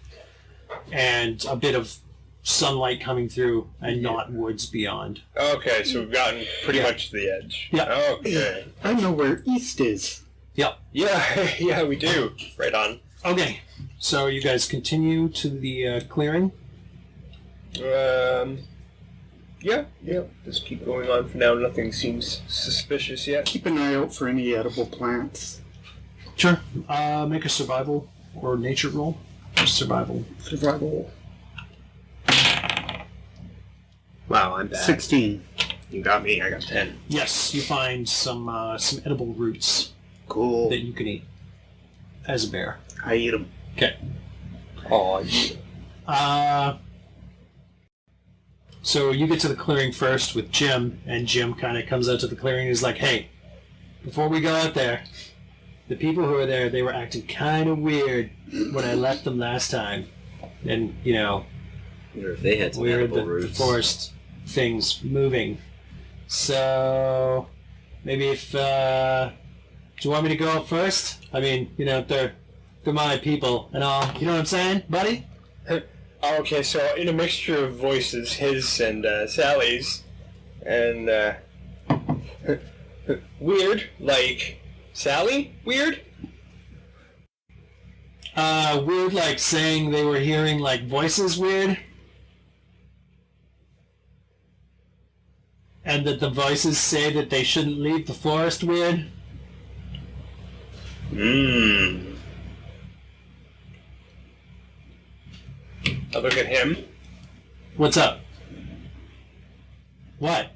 and a bit of sunlight coming through, and not woods beyond. Okay, so we've gotten pretty Yeah. much to the edge. Yeah. Okay. I know where east is. Yep. Yeah, yeah, we do. Right on. Okay. So you guys continue to the clearing. Yeah. Just keep going on for now. Nothing seems suspicious yet. Keep an eye out for any edible plants. Sure. Make a survival or nature roll. Just survival. Survival. Wow, I'm bad. 16. You got me. I got 10. Yes, you find some edible roots Cool. that you can eat as a bear. I eat them. Okay. Oh, yeah. So you get to the clearing first with Jim, and Jim kind of comes out to the clearing and is like, hey, before we go out there, the people who were there, they were acting kind of weird when I left them last time. And, Wonder if they had some we heard edible the roots. forest things moving. So maybe if do you want me to go up first? I mean, they're my people and all. You know what I'm saying, buddy? Okay, so in a mixture of voices, his and Sally's, and weird, like Sally, weird? Weird, like saying they were hearing like voices weird. And that the voices say that they shouldn't leave the forest weird. I look at him. What's up? What?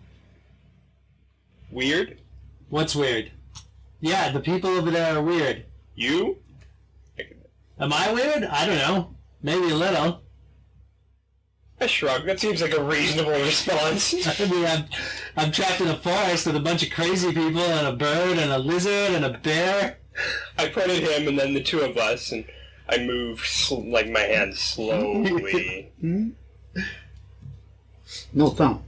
Weird? What's weird? Yeah, the people over there are weird. You? Am I weird? I don't know. Maybe a little. I shrug. That seems like a reasonable response. I mean, I'm trapped in a forest with a bunch of crazy people and a bird and a lizard and a bear. I point at him and then the two of us, and I move like my hand slowly. No thumb.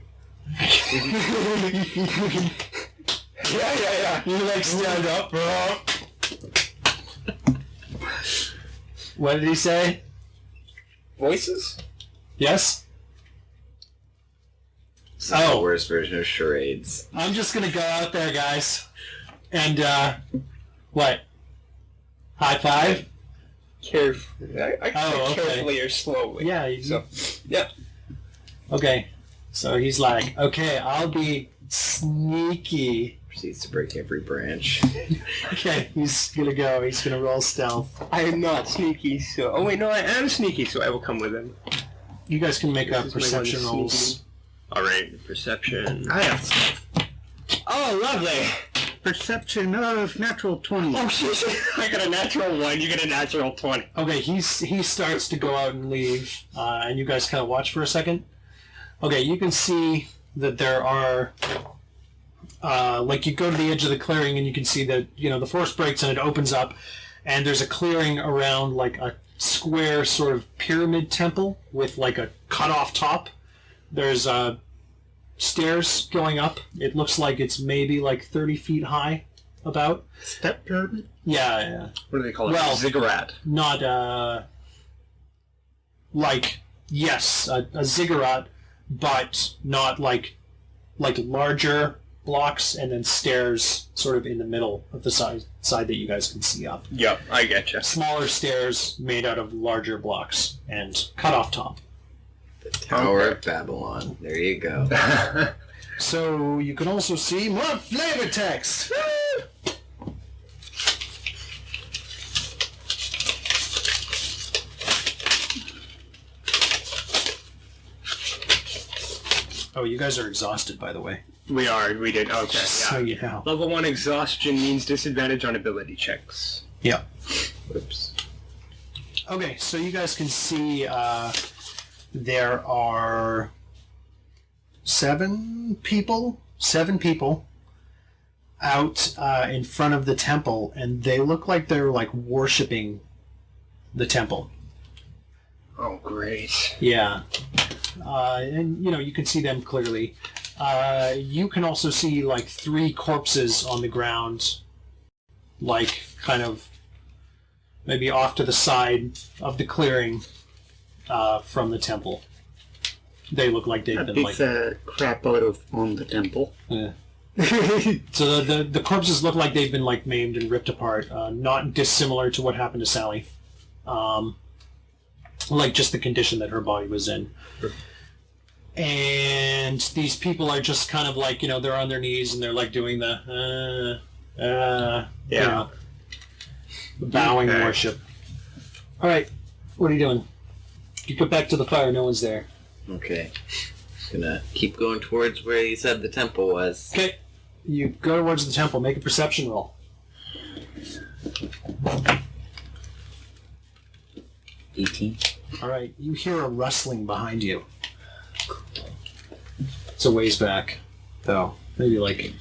Yeah. You like stand up. What did he say? Voices? Yes? It's the worst version of charades. I'm just gonna go out there, guys. And, what? High five? Carefully. I can say carefully or slowly. Yeah. So, yeah. Okay. So he's like, okay, I'll be sneaky. Proceeds to break every branch. Okay, he's gonna go. He's gonna roll stealth. I am not sneaky, so... Oh, wait, no, I am sneaky, so I will come with him. You guys can make This is my perception one rolls. sneaky. Alright, perception. I have stuff. Oh, lovely! Perception of natural 20. Oh, shit. I got a natural 1, you get a natural 20. Okay, he starts to go out and leave, and you guys kind of watch for a second. Okay, you can see that there are, like you go to the edge of the clearing and you can see that, the force breaks and it opens up, and there's a clearing around like a square sort of pyramid temple with like a cut-off top. There's stairs going up. It looks like it's maybe like 30 feet high, about. Step pyramid? Yeah. What do they call it? Well, Ziggurat. Not, like, yes, a ziggurat, but not like larger blocks and then stairs sort of in the middle of the side that you guys can see up. Yep, I getcha. Smaller stairs made out of larger blocks and cut off top. The Tower of Babylon. There you go. So you can also see more flavor text. Oh, you guys are exhausted, by the way. We did, okay, So yeah. you know. Level 1 exhaustion means disadvantage on ability checks. Yeah. Whoops. Okay, so you guys can see there are seven people out in front of the temple, and they look like they're like worshiping the temple. Oh, great. Yeah. And you can see them clearly. You can also see like 3 corpses on the ground, like kind of maybe off to the side of the clearing from the temple. They look like they've That been beats the crap out of on the temple. Yeah. So the corpses look like they've been like maimed and ripped apart, not dissimilar to what happened to Sally. Like just the condition that her body was in. And these people are just kind of like, they're on their knees and they're like doing the bowing Okay. worship. All right, what are you doing? You go back to the fire. No one's there. Okay. Gonna keep going towards where you said the temple was. Okay, you go towards the temple. Make a perception roll. 18. All right, you hear a rustling behind you. It's a ways back, though. Maybe like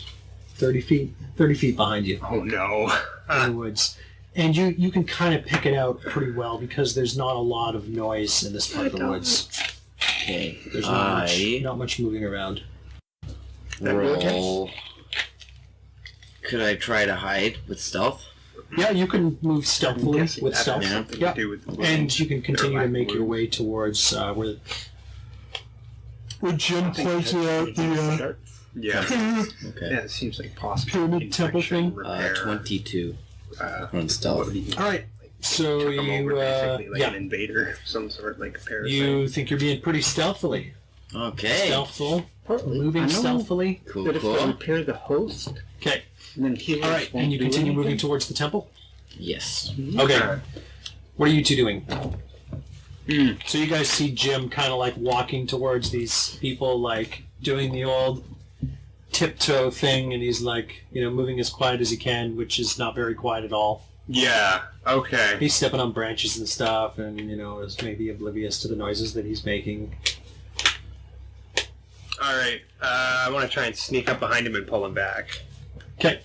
30 feet behind you Oh, no. in the woods. And you can kind of pick it out pretty well because there's not a lot of noise in this part of the woods. Okay. There's not much moving around. Roll. Could I try to hide with stealth? Yeah, you can move stealthily with stealth. Yeah. Yeah. Do with the And you can continue to make your blue. way towards where Jim pointed out the Yeah. Okay. Yeah, it seems like possible. Pyramid temple infection, thing? repair, 22 on stealth. what would he- All right, so Come over you basically like an yeah, invader, some sort, like a parasite. you think you're being pretty stealthily. Okay. Stealthful, Partly. moving I know stealthily. Cool, that if I cool. repair the host, Okay, then healers all right, won't and you do continue moving anything. towards the temple. Yes. Okay, what are you two doing? So you guys see Jim kind of like walking towards these people, like doing the old tiptoe thing, and he's like, moving as quiet as he can, which is not very quiet at all. Yeah, okay. He's stepping on branches and stuff, and is maybe oblivious to the noises that he's making. Alright, I want to try and sneak up behind him and pull him back. Okay,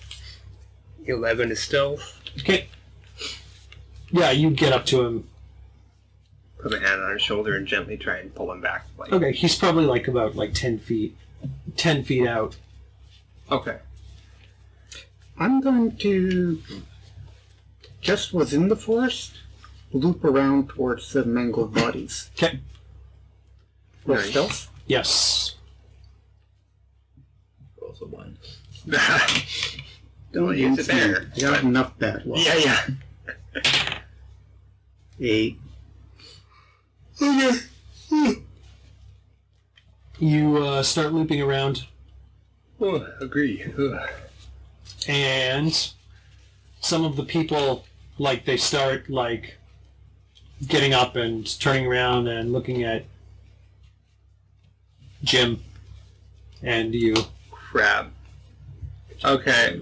11 is stealth. okay. Yeah, you get up to him. Put my hand on his shoulder and gently try and pull him back. Like, Okay, he's probably like about 10 feet out. okay. I'm going to just within the forest loop around towards the mangled bodies. Okay. Roll Nice. stealth. Yes. Also blind. Don't use use it there. I got enough bad luck. Yeah. 8. You start looping around, Oh, agree. and some of the people, like, they start, like, getting up and turning around and looking at Jim and you. Crap. Okay.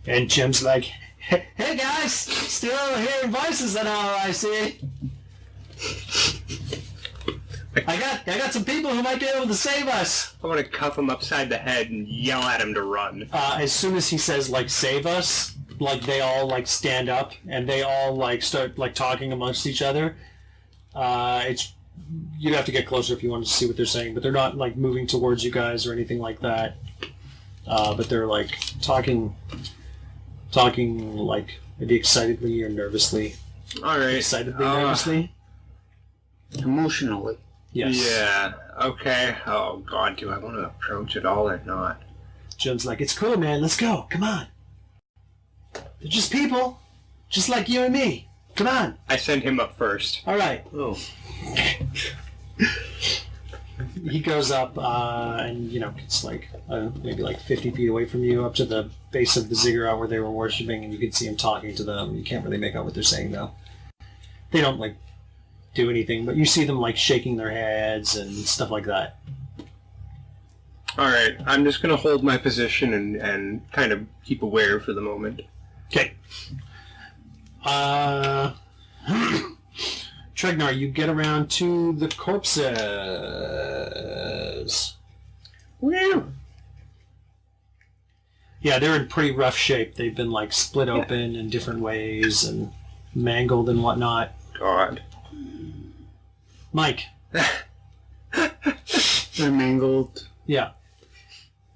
And Jim's like, hey guys, still hearing voices and all, I see. I got some people who might be able to save us. I want to cuff him upside the head and yell at him to run. As soon as he says, like, save us, like, they all, like, stand up and they all, like, start, like, talking amongst each other. You'd have to get closer if you wanted to see what they're saying, but they're not, like, moving towards you guys or anything like that. But they're, like, talking, like, maybe excitedly or nervously. All right. Excitedly, nervously? Emotionally. Yes. Yeah. Okay. Oh God, do I want to approach it all or not? Jim's like, it's cool, man. Let's go. Come on. They're just people. Just like you and me. Come on. I send him up first. All right. Oh. He goes up and, it's like, I don't know, maybe like 50 feet away from you, up to the base of the ziggurat where they were worshipping, and you can see him talking to them. You can't really make out what they're saying, though. They don't, like, do anything, but you see them, like, shaking their heads and stuff like that. All right. I'm just gonna hold my position and kind of keep aware for the moment. Okay. Tregnar, you get around to the corpses. Woo! Yeah, they're in pretty rough shape. They've been, like, split open in different ways and mangled and whatnot. God. Mike. They're mangled. Yeah.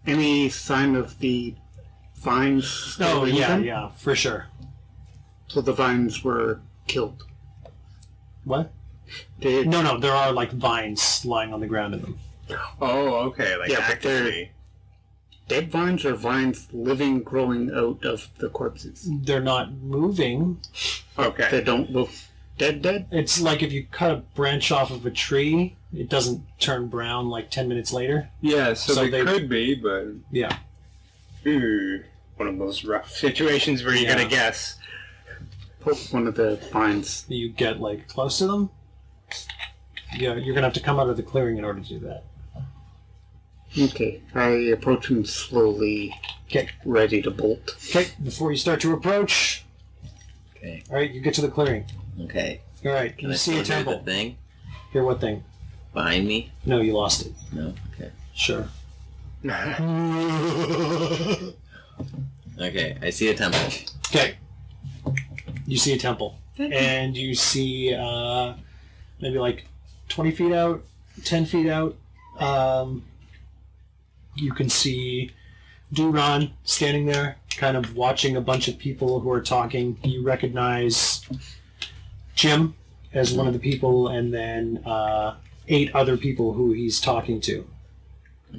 Any sign of the vines? Oh, killing them? yeah, for sure. So the vines were killed. What? They, No, there are, like, vines lying on the ground in them. Oh, okay. Like Yeah, but they're- actively. dead vines or vines living, growing out of the corpses? They're not moving. Okay. They don't look dead? It's like if you cut a branch off of a tree, it doesn't turn brown, like, 10 minutes later. Yeah. So So they they- could be, but Yeah. one of those rough situations where you Yeah. gotta guess. Poke one of the vines. You get, like, close to them. Yeah, you're going to have to come out of the clearing in order to do that. Okay, I approach him slowly, Okay. ready to bolt. Okay, before you start to approach, Okay. all right, you get to the clearing. Okay. All right, Can you I see a still hear temple. the thing Hear what thing? behind me? No, you lost it. No. Okay. Sure. Okay. I see a temple. Okay. You see a temple. And you see maybe like 20 feet out, 10 feet out. You can see Duran standing there, kind of watching a bunch of people who are talking. You recognize Jim as one of the people, and then 8 other people who he's talking to.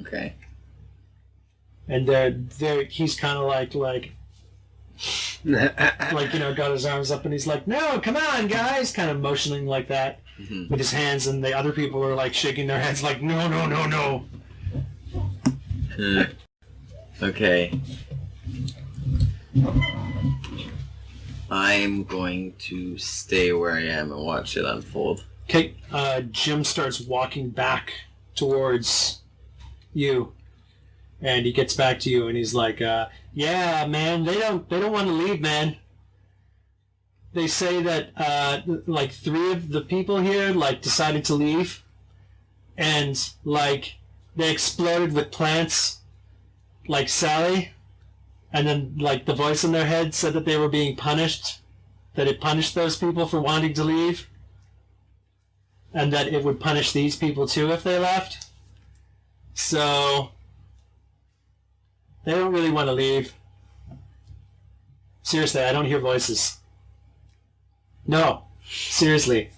Okay. And he's kind of like, got his arms up, and he's like, no, come on, guys, kind of motioning like that with his hands, and the other people are, like, shaking their heads like, no. Okay. I'm going to stay where I am and watch it unfold. Okay, Jim starts walking back towards you, and he gets back to you, and he's like, yeah, man, they don't want to leave, man. They say that, like, 3 of the people here, like, decided to leave, and, like, they exploded with plants, like Sally, and then, like, the voice in their head said that they were being punished, that it punished those people for wanting to leave, and that it would punish these people too if they left. So they don't really want to leave. Seriously, I don't hear voices. No, Seriously.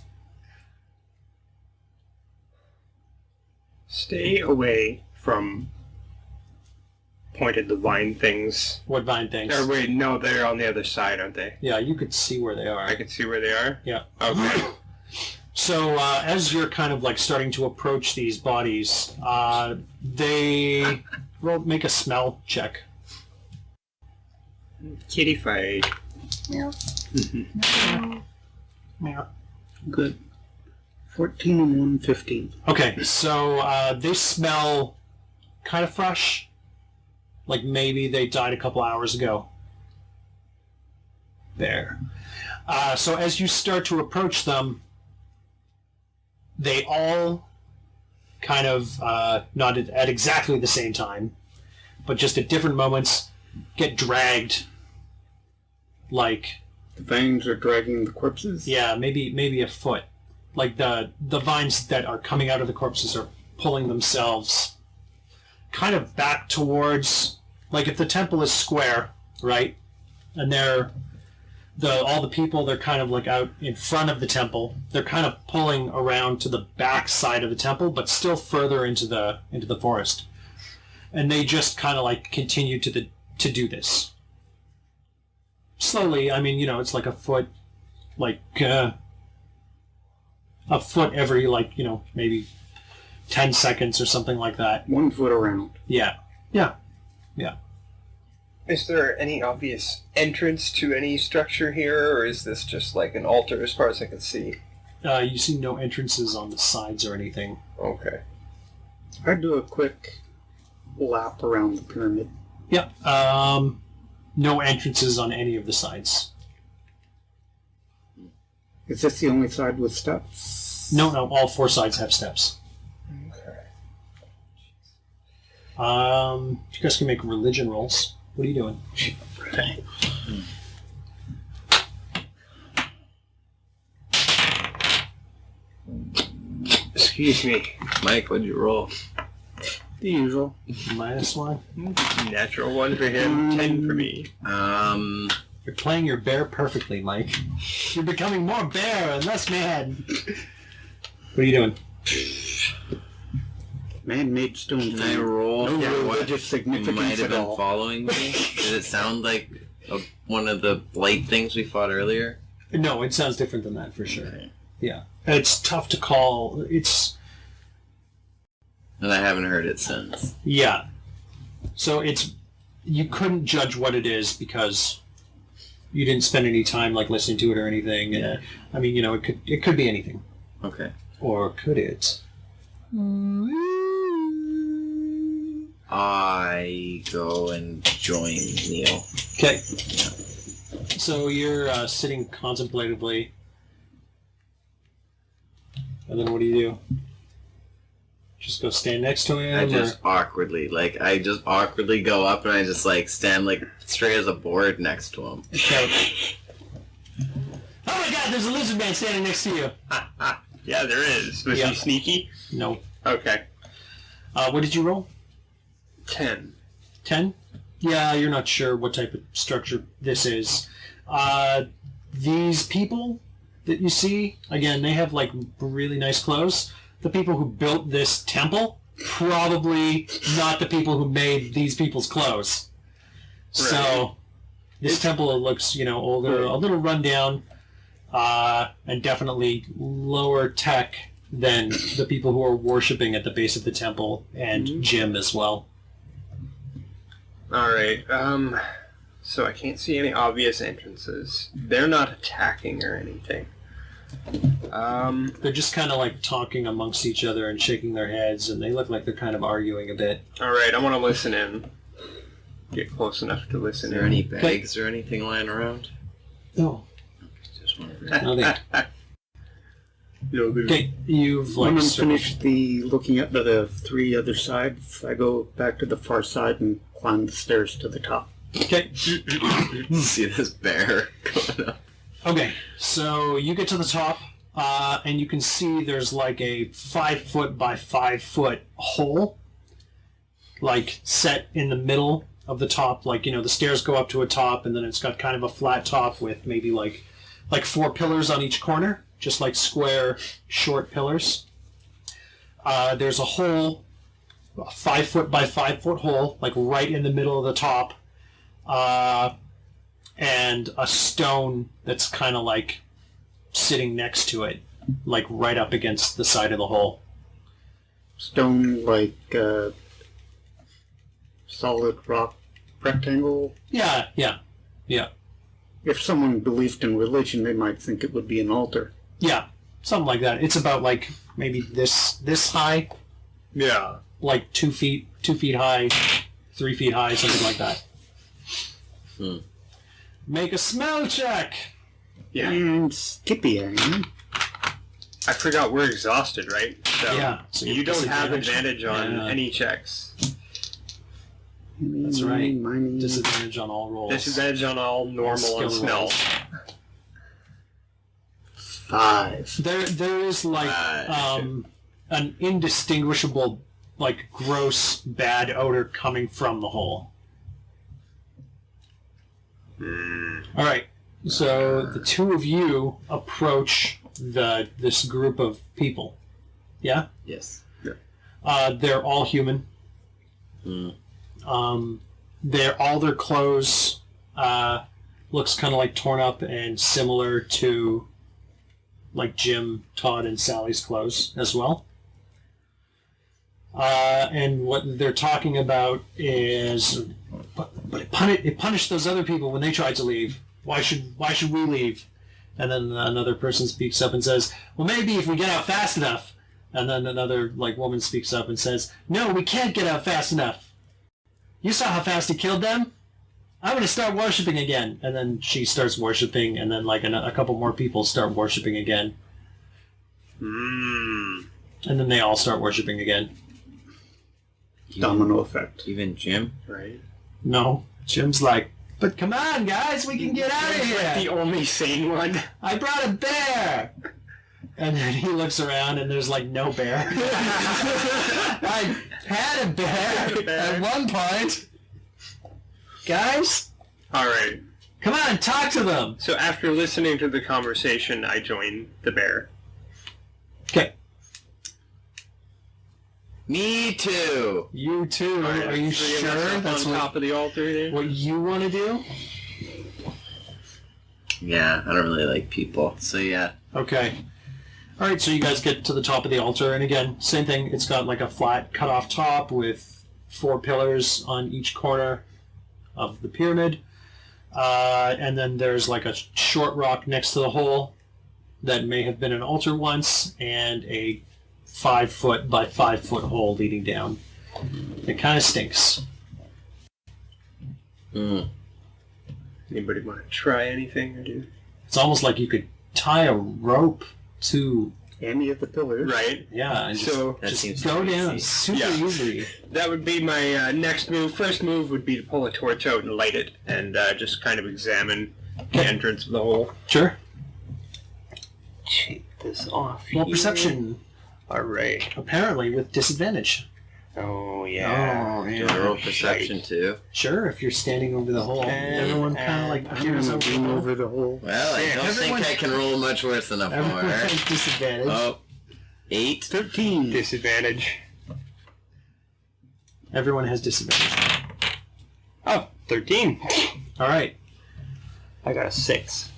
Stay away from pointed the vine things. What vine things? Or wait, no, they're on the other side, aren't they? Yeah, you could see where they are. I can see where they are? Yeah. Okay. So as you're kind of like starting to approach these bodies, they make a smell check. Kitty fight. Yeah. Good. 14 and 1, 15. Okay, so they smell kind of fresh. Like maybe they died a couple hours ago. There. So as you start to approach them, they all kind of, not at exactly the same time, but just at different moments, get dragged. Like, The vines are dragging the corpses. yeah, maybe a foot. Like the vines that are coming out of the corpses are pulling themselves kind of back towards, like if the temple is square, right? And all the people, they're kind of like out in front of the temple. They're kind of pulling around to the back side of the temple, but still further into the forest. And they just kind of like continue to do this. Slowly, I mean, it's like a foot, like a foot every, like, maybe 10 seconds or something like that. 1 foot around. Yeah. Is there any obvious entrance to any structure here, or is this just like an altar as far as I can see? You see no entrances on the sides or anything. Okay. I'd do a quick lap around the pyramid. Yep. No entrances on any of the sides. Is this the only side with steps? No, all 4 sides have steps. Okay. You guys can make religion rolls. What are you doing? Excuse me. Mike, what'd you roll? The usual. -1. Natural 1 for him, 10 for me. You're playing your bear perfectly, Mike. You're becoming more bear and less man. What are you doing? Man-made stone. Can I roll No for what religious might significance have at been all. following me? Does it sound like one of the blight things we fought earlier? No, it sounds different than that for sure. Okay. Yeah. It's tough to call. And I haven't heard it since. Yeah. So you couldn't judge what it is because you didn't spend any time like listening to it or anything. And, Yeah. I mean, it could be anything. Okay. Or could it? I go and join Neil. Okay. So you're sitting contemplatively. And then what do you do? Just go stand next to him? I just awkwardly go up and I just like stand like straight as a board next to him. Okay. Oh my god, there's a lizard man standing next to you. Yeah, there is. Was Yeah. he sneaky? No. Okay. What did you roll? 10. 10? Yeah, you're not sure what type of structure this is. These people that you see, again, they have like really nice clothes. The people who built this temple, probably not the people who made these people's clothes. So this temple looks, older, a little rundown, and definitely lower tech than the people who are worshiping at the base of the temple, and Jim as well. Alright, so I can't see any obvious entrances. They're not attacking or anything. They're just kind of like talking amongst each other and shaking their heads, and they look like they're kind of arguing a bit. Alright, I want to listen in. Get close enough to listen Is there in. any bags or anything lying around? No. Just wondering. Nothing. No, there's- Okay, you've When like I'm searched. finished looking at the 3 other sides, I go back to the far side and climb the stairs to the top. Okay. See this bear going up. Okay, so you get to the top, and you can see there's like a 5 foot by 5 foot hole, like set in the middle of the top. Like, the stairs go up to a top, and then it's got kind of a flat top with maybe like like 4 pillars on each corner, just like square, short pillars. There's a hole, a 5 foot by 5 foot hole, like right in the middle of the top, and a stone that's kind of like sitting next to it, like right up against the side of the hole. Stone like solid rock rectangle. Yeah. If someone believed in religion, they might think it would be an altar. Yeah, something like that. It's about like maybe this high, Yeah. like 2 feet high, 3 feet high, something like that. Make a smell check. Yeah. And Skippy, I forgot we're exhausted, right? So Yeah, so you don't have disadvantage. advantage on Yeah. any checks. That's right. Mine, Disadvantage on all rolls. Disadvantage on all normal Skill and smell. rolls. 5. There is like an indistinguishable, like gross, bad odor coming from the hole. All right, so the two of you approach this group of people. Yeah, Yes. they're all human. All their clothes looks kind of like torn up and similar to like Jim, Todd, and Sally's clothes as well. And what they're talking about is, but it punished those other people when they tried to leave. Why should we leave? And then another person speaks up and says, well, maybe if we get out fast enough. And then another like woman speaks up and says, no, we can't get out fast enough. You saw how fast he killed them? I'm going to start worshiping again. And then she starts worshiping, and then like a couple more people start worshiping again. And then they all start worshiping again. Domino effect. Even Jim? Right. No. Jim's like, but come on, guys, we can get out of The here. only sane one. I brought a bear. And then he looks around, and there's like no bear. I had a bear at one point. Guys, All right. come on, talk to them. So after listening to the conversation, I join the bear. Okay. Me too. You too. All right, Are you three of sure us up that's on what, top of the altar there? what you want to do? Yeah, I don't really like people. So yeah. Okay. All right, so you guys get to the top of the altar, and again, same thing. It's got like a flat cut-off top with 4 pillars on each corner of the pyramid. And then there's like a short rock next to the hole that may have been an altar once, and a 5 foot by 5 foot hole leading down. It kind of stinks. Anybody want to try anything or do? It's almost like you could tie a rope to, Any of the pillars. Right. yeah, and So That just seems go pretty down easy. super Yeah. easily. that would be my next move. First move would be to pull a torch out and light it, and just kind of examine the entrance of the hole. Sure. Take this off. Well, here. perception, All right. apparently, with disadvantage. Oh yeah. Do I roll perception too? Sure, if you're standing over the hole. Everyone kind of like I'm peers gonna over the zoom hole. over the hole. Well, I Yeah, don't everyone- think I can roll much worse than a 4. Everyone has disadvantage. Oh, 8. 13. Disadvantage. Everyone has disadvantage. Oh, 13. All right. I got a 6.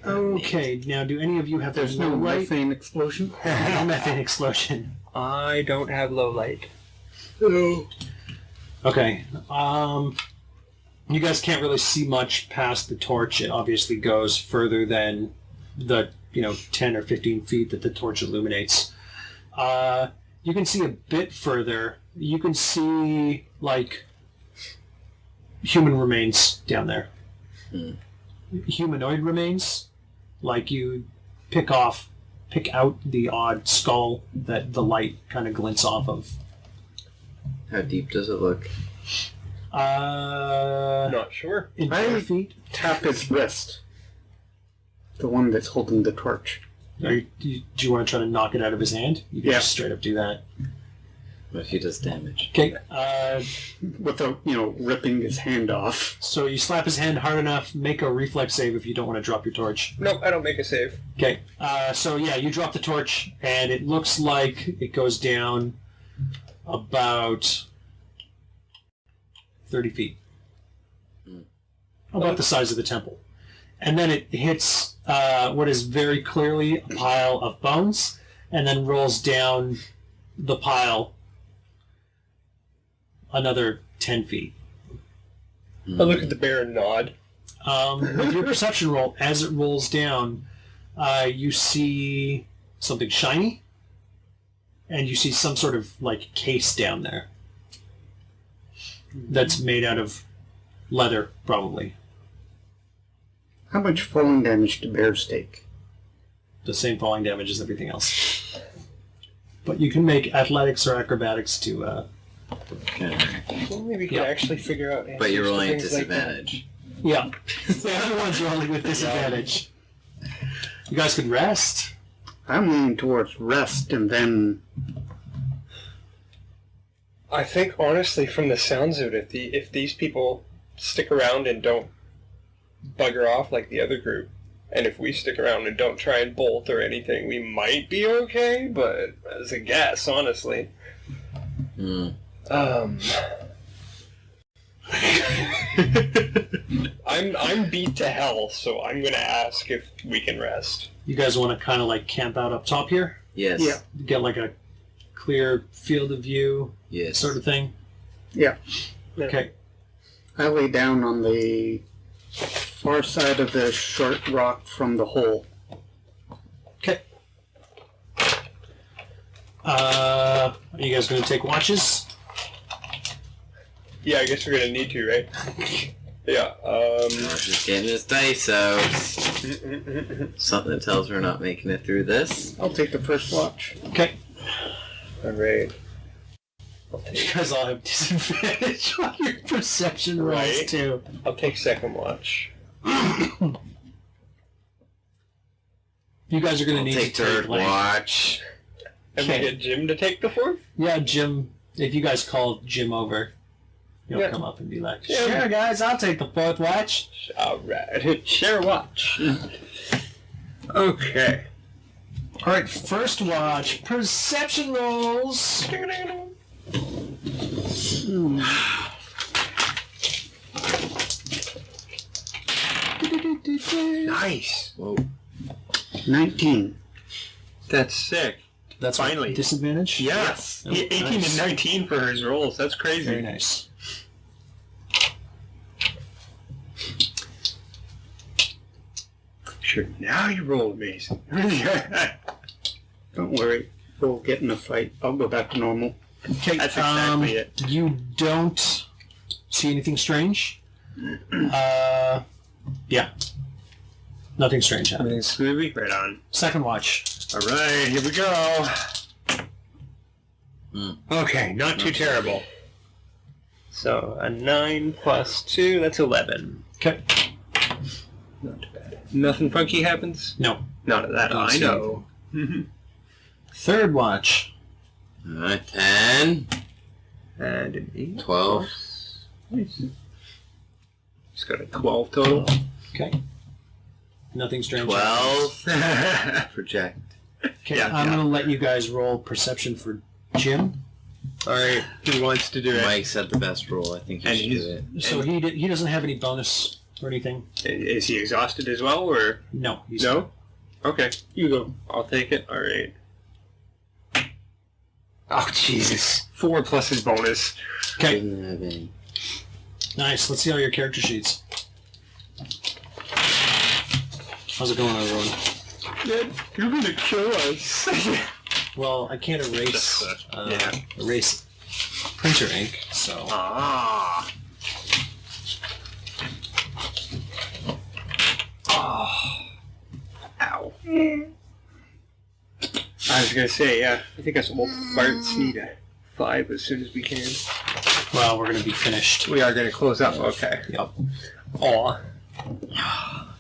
Okay, now do any of you have There's low no light? methane explosion. No methane explosion. I don't have low light. Okay. You guys can't really see much past the torch. It obviously goes further than the 10 or 15 feet that the torch illuminates. You can see a bit further. You can see like human remains down there. Humanoid remains. Like you pick out the odd skull that the light kind of glints off of. How deep does it look? Not sure. In I- 4 feet. Tap his wrist. The one that's holding the torch. Do you want to try to knock it out of his hand? You can Yeah. just straight up do that. What if he does damage? Okay. Without, ripping his hand off. So you slap his hand hard enough. Make a reflex save if you don't want to drop your torch. Nope, I don't make a save. Okay. So yeah, you drop the torch, and it looks like it goes down about 30 feet. About the size of the temple. And then it hits what is very clearly a pile of bones, and then rolls down the pile another 10 feet. I look at the bear and nod. With your perception roll, as it rolls down, you see something shiny, and you see some sort of case down there that's made out of leather, probably. How much falling damage do bears take? The same falling damage as everything else. But you can make athletics or acrobatics to... Well, maybe we could Yeah. actually figure out. But you're answers to rolling at things like that. disadvantage. Yeah. The other one's rolling with disadvantage. You guys could rest. I'm leaning towards rest and then... I think honestly, from the sounds of it, if these people stick around and don't bugger off like the other group, and if we stick around and don't try and bolt or anything, we might be okay. But as a guess, honestly, I'm beat to hell, so I'm gonna ask if we can rest. You guys want to kind of camp out up top here? Yes. Yeah. Get a clear field of view Yes. sort of thing? Yeah. Okay. I lay down on the far side of the short rock from the hole. Okay. Are you guys going to take watches? Yeah, I guess we're gonna need to, right? Yeah. Josh is getting his dice out. Something tells we're not making it through this. I'll take the first watch. Okay. All right. You guys all have disadvantage on your perception rolls, Right. too. I'll take second watch. You guys are going to I'll need take to third take watch. And we Okay. get Jim to take the fourth? Yeah, Jim. If you guys call Jim over, he'll Yeah. come up and be like, Yeah. "Sure, guys, I'll take the fourth watch." Alright. Share watch. Okay. All right, first watch. Perception rolls. Nice. Whoa. 19. That's sick. That's Finally. disadvantage. Yes. Oh, 18 nice. and 19 for his rolls. That's crazy. Very nice. Sure. Now you roll amazing. Don't worry. We'll get in a fight. I'll go back to normal. Okay, That's exactly it. You don't see anything strange. Yeah. Nothing strange happened. Everything's groovy. Right on. Second watch. All right, here we go. Okay, not too terrible. So a 9 plus 2, that's 11. Okay. Not too bad. Nothing funky happens? No. Not that Don't I see know. Third watch. 10, And an 8. 12. Nice. Just got a 12 total. Okay. Nothing strange. 12. Project. Okay, Yeah, I'm yeah. going to let you guys roll perception for Jim. Alright, who wants to do it? Mike's had the best roll. I think he And should he's- do it. So he doesn't have any bonus or anything. Is he exhausted as well, or? No. He's No? Okay, you go. I'll take it. Alright. Oh, Jesus. 4 plus his bonus. Okay. Didn't have any. Nice. Let's see all your character sheets. How's it going, everyone? Good. You're gonna kill us. Well, I can't erase yeah. erase printer ink, so Ah. Oh. Ow. I was gonna say, yeah, I think us old farts need a 5 as soon as we can. well, we're gonna be finished. We are gonna close up, okay. Yep. Aw.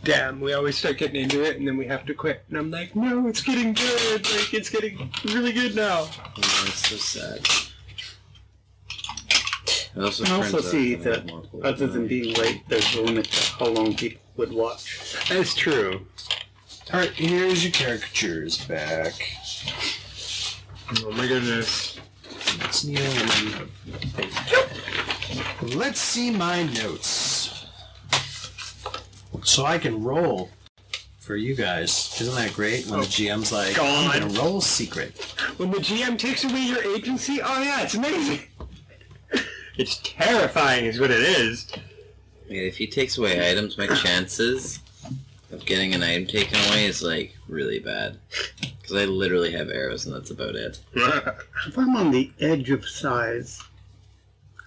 Damn, we always start getting into it and then we have to quit. And I'm like, no, it's getting good. Like, it's getting really good now. Oh, it's so sad. It also And turns also out see to that have more cool other than noise. being late, there's a limit to how long people would watch. That's true. All right, here's your caricatures back. Oh my goodness. Let's Let's see my notes. So I can roll for you guys. Isn't that great when the GM's like, God. I'm gonna roll secret. When the GM takes away your agency, oh yeah, it's amazing. It's terrifying is what it is. Yeah, if he takes away items, my chances of getting an item taken away is like really bad. Because I literally have arrows and that's about it. If I'm on the edge of size,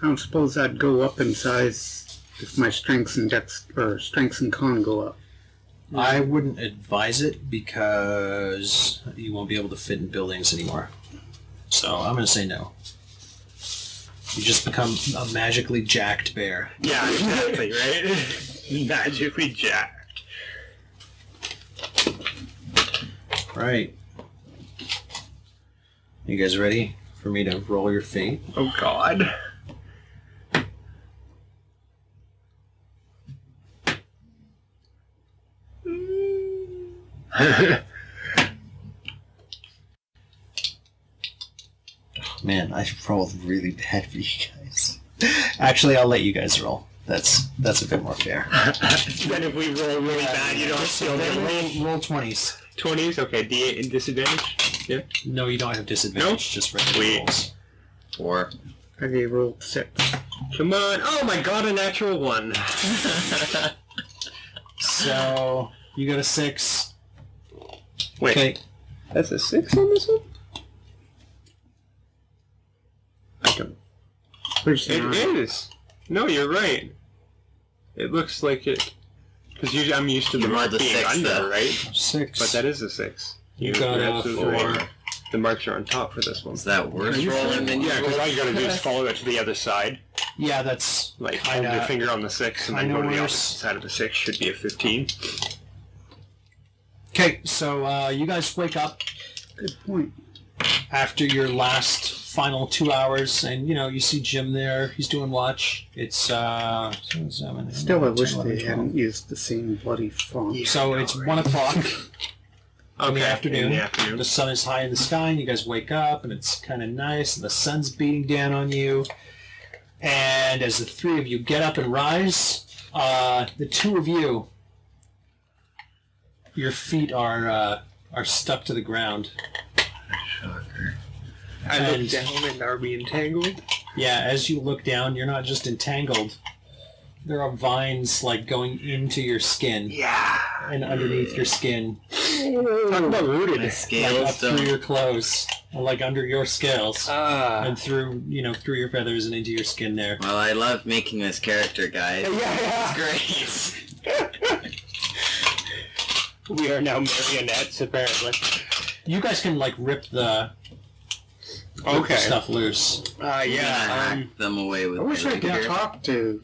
I don't suppose I'd go up in size if my strengths and strengths and con go up. I wouldn't advise it because you won't be able to fit in buildings anymore. So I'm gonna say no. You just become a magically jacked bear. Yeah, exactly, right? Magically jacked. Right. You guys ready for me to roll your fate? Oh god. Man, I rolled really bad for you guys. Actually, I'll let you guys roll. That's a bit more fair. Then if we roll really bad, you don't still get Roll 20s. 20s? Okay, D8 and disadvantage? Yeah. No, you don't have disadvantage. No? Just regular Sweet. rolls. 4. I rolled 6. Come on. Oh my god, a natural 1. So you got a 6. Wait, Okay. that's a 6 on this one? I don't... Where's the It 9? is. No, you're right. It looks like it... Because usually I'm used to the You mark rolled a being 6 under, though. right? 6. But that is a 6. You got you're a absolutely 4. right. The marks are on top for this one. Is that worse Are you rolling than Yeah, you because all you gotta do is follow it to the other side. Yeah, that's Like, hold your kinda. finger on the 6 and then kinda go to the worse. opposite side of the 6. Should be a 15. Okay, so you guys wake up Good point. after your last final 2 hours, and you see Jim there. He's doing watch. It's 7, Still, I wish 11, they 12. hadn't used the same bloody font. So it's 1 o'clock in the afternoon. In the afternoon. The sun is high in the sky, and you guys wake up, and it's kind of nice, and the sun's beating down on you. And as the 3 of you get up and rise, the 2 of you, your feet are stuck to the ground. Shocker. I And- look down and are we entangled? Yeah, as you look down, you're not just entangled. There are vines like going into your skin Yeah. and underneath your skin, Talk about My rooted. like up scales through don't... your clothes, like under your scales, and through your feathers and into your skin there. Well, I love making this character, guys. Yeah. It's great. We are now marionettes, apparently. You guys can like rip the Okay. stuff loose. I'm gonna hack them away with I wish my I could rapier. talk to,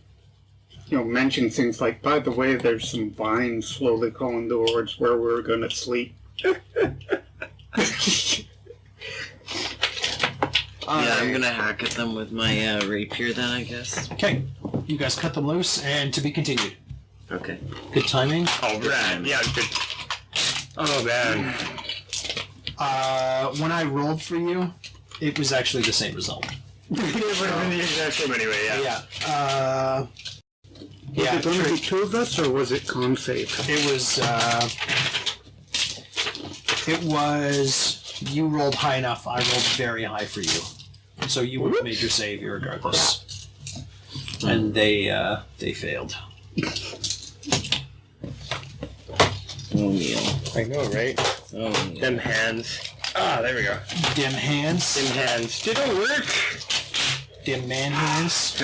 mention things like, by the way, there's some vines slowly crawling towards where we're going to sleep. Yeah, I'm gonna hack at them with my rapier then, I guess. Okay, you guys cut them loose, and to be continued. Okay. Good timing. Oh, right. Yeah, good. Oh, man. When I rolled for you, it was actually the same result. The exact same anyway, yeah. Yeah. Was it going to be 2 of us, or was it con save? It was, you rolled high enough, I rolled very high for you. So you would have made your save regardless. And they failed. Oh, Neil. I know, right? Oh, Neil. Them hands. Ah, there we go. Dim hands. Them hands. Did it work? Dim man hands.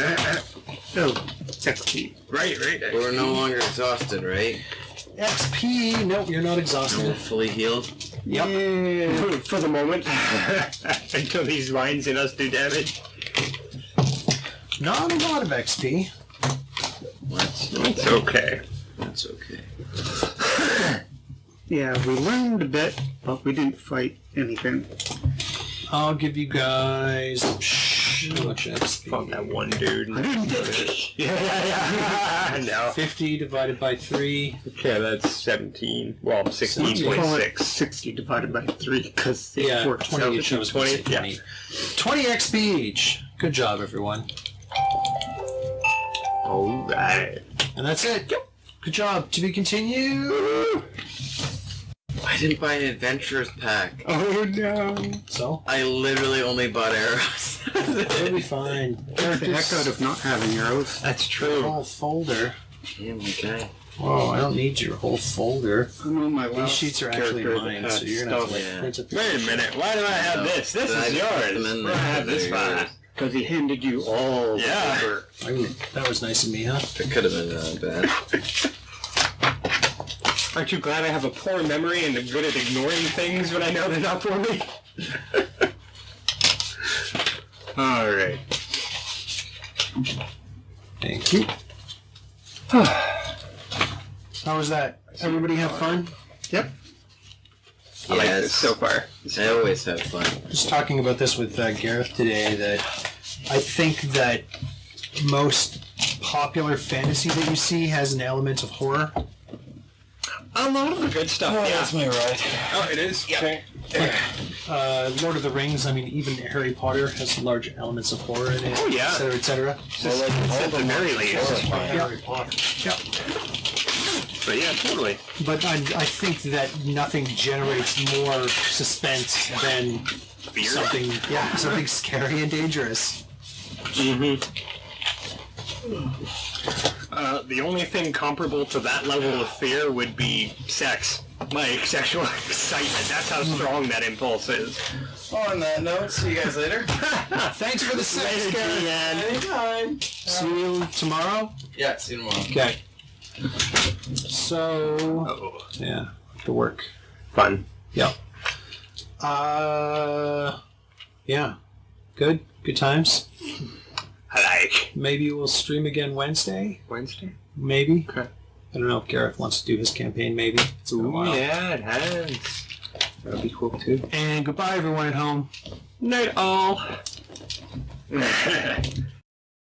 Oh, XP. Right. We're no longer exhausted, right? XP. Nope, you're not We're exhausted. fully healed. Yep. For the moment. Until these vines in us do damage. Not a lot of XP. That's It's okay. That's okay. Yeah, we learned a bit, but we didn't fight anything. I'll give you guys How much XP? Fuck that one dude. yeah. No. 50 divided by 3. Okay, that's 17. Well, 16.6. 60 divided by 3 because it Yeah, works 20 out. each. I was gonna say 20. 20 XP each. Good job, everyone. Alright. And that's it. Good job. To be continued. I didn't buy an adventurers pack. Oh no. So, I literally only bought arrows. it'll be fine. There's the heck out of not having arrows. That's true. Whole folder. Damn, okay. Whoa, I don't need your whole folder. I know my These last sheets are actually character mine, had so you're gonna have to stuff Yeah. print it. Wait a minute. Why do I have this? This Did I is just put yours. them in We're there? gonna have this They're file. yours. because he handed you all the Yeah. paper. That was nice of me, huh? It could have been bad. Aren't you glad I have a poor memory and am good at ignoring things when I know they're not for me? Alright. Thank you. How was that? Everybody have fun? I like this Yes. so far. I always have fun. Just talking about this with Gareth today, that I think that most popular fantasy that you see has an element of horror. A lot of the good stuff, yeah. my ride. Oh, it is? Yeah. Lord of the Rings, I mean, even Harry Potter has large elements of horror in it, Oh, yeah. et cetera, et cetera. At the very least. Harry Potter. Yeah. But yeah, totally. But I think that nothing generates more suspense than Fear? something scary and dangerous. The only thing comparable to that level of fear would be sex. Like sexual excitement. That's how strong that impulse is. On that note, see you guys later. Thanks for the sex, Gareth. Anytime. See you tomorrow? Yeah, see you tomorrow. Okay. So, Oh, yeah, to work. fun. Yeah. Yeah. Good times. I like. Maybe we'll stream again Wednesday. Wednesday? Maybe. Okay. I don't know if Gareth wants to do his campaign. Maybe. It's been a while. Yeah, it has. That'd be cool too. And goodbye, everyone at home. Night all.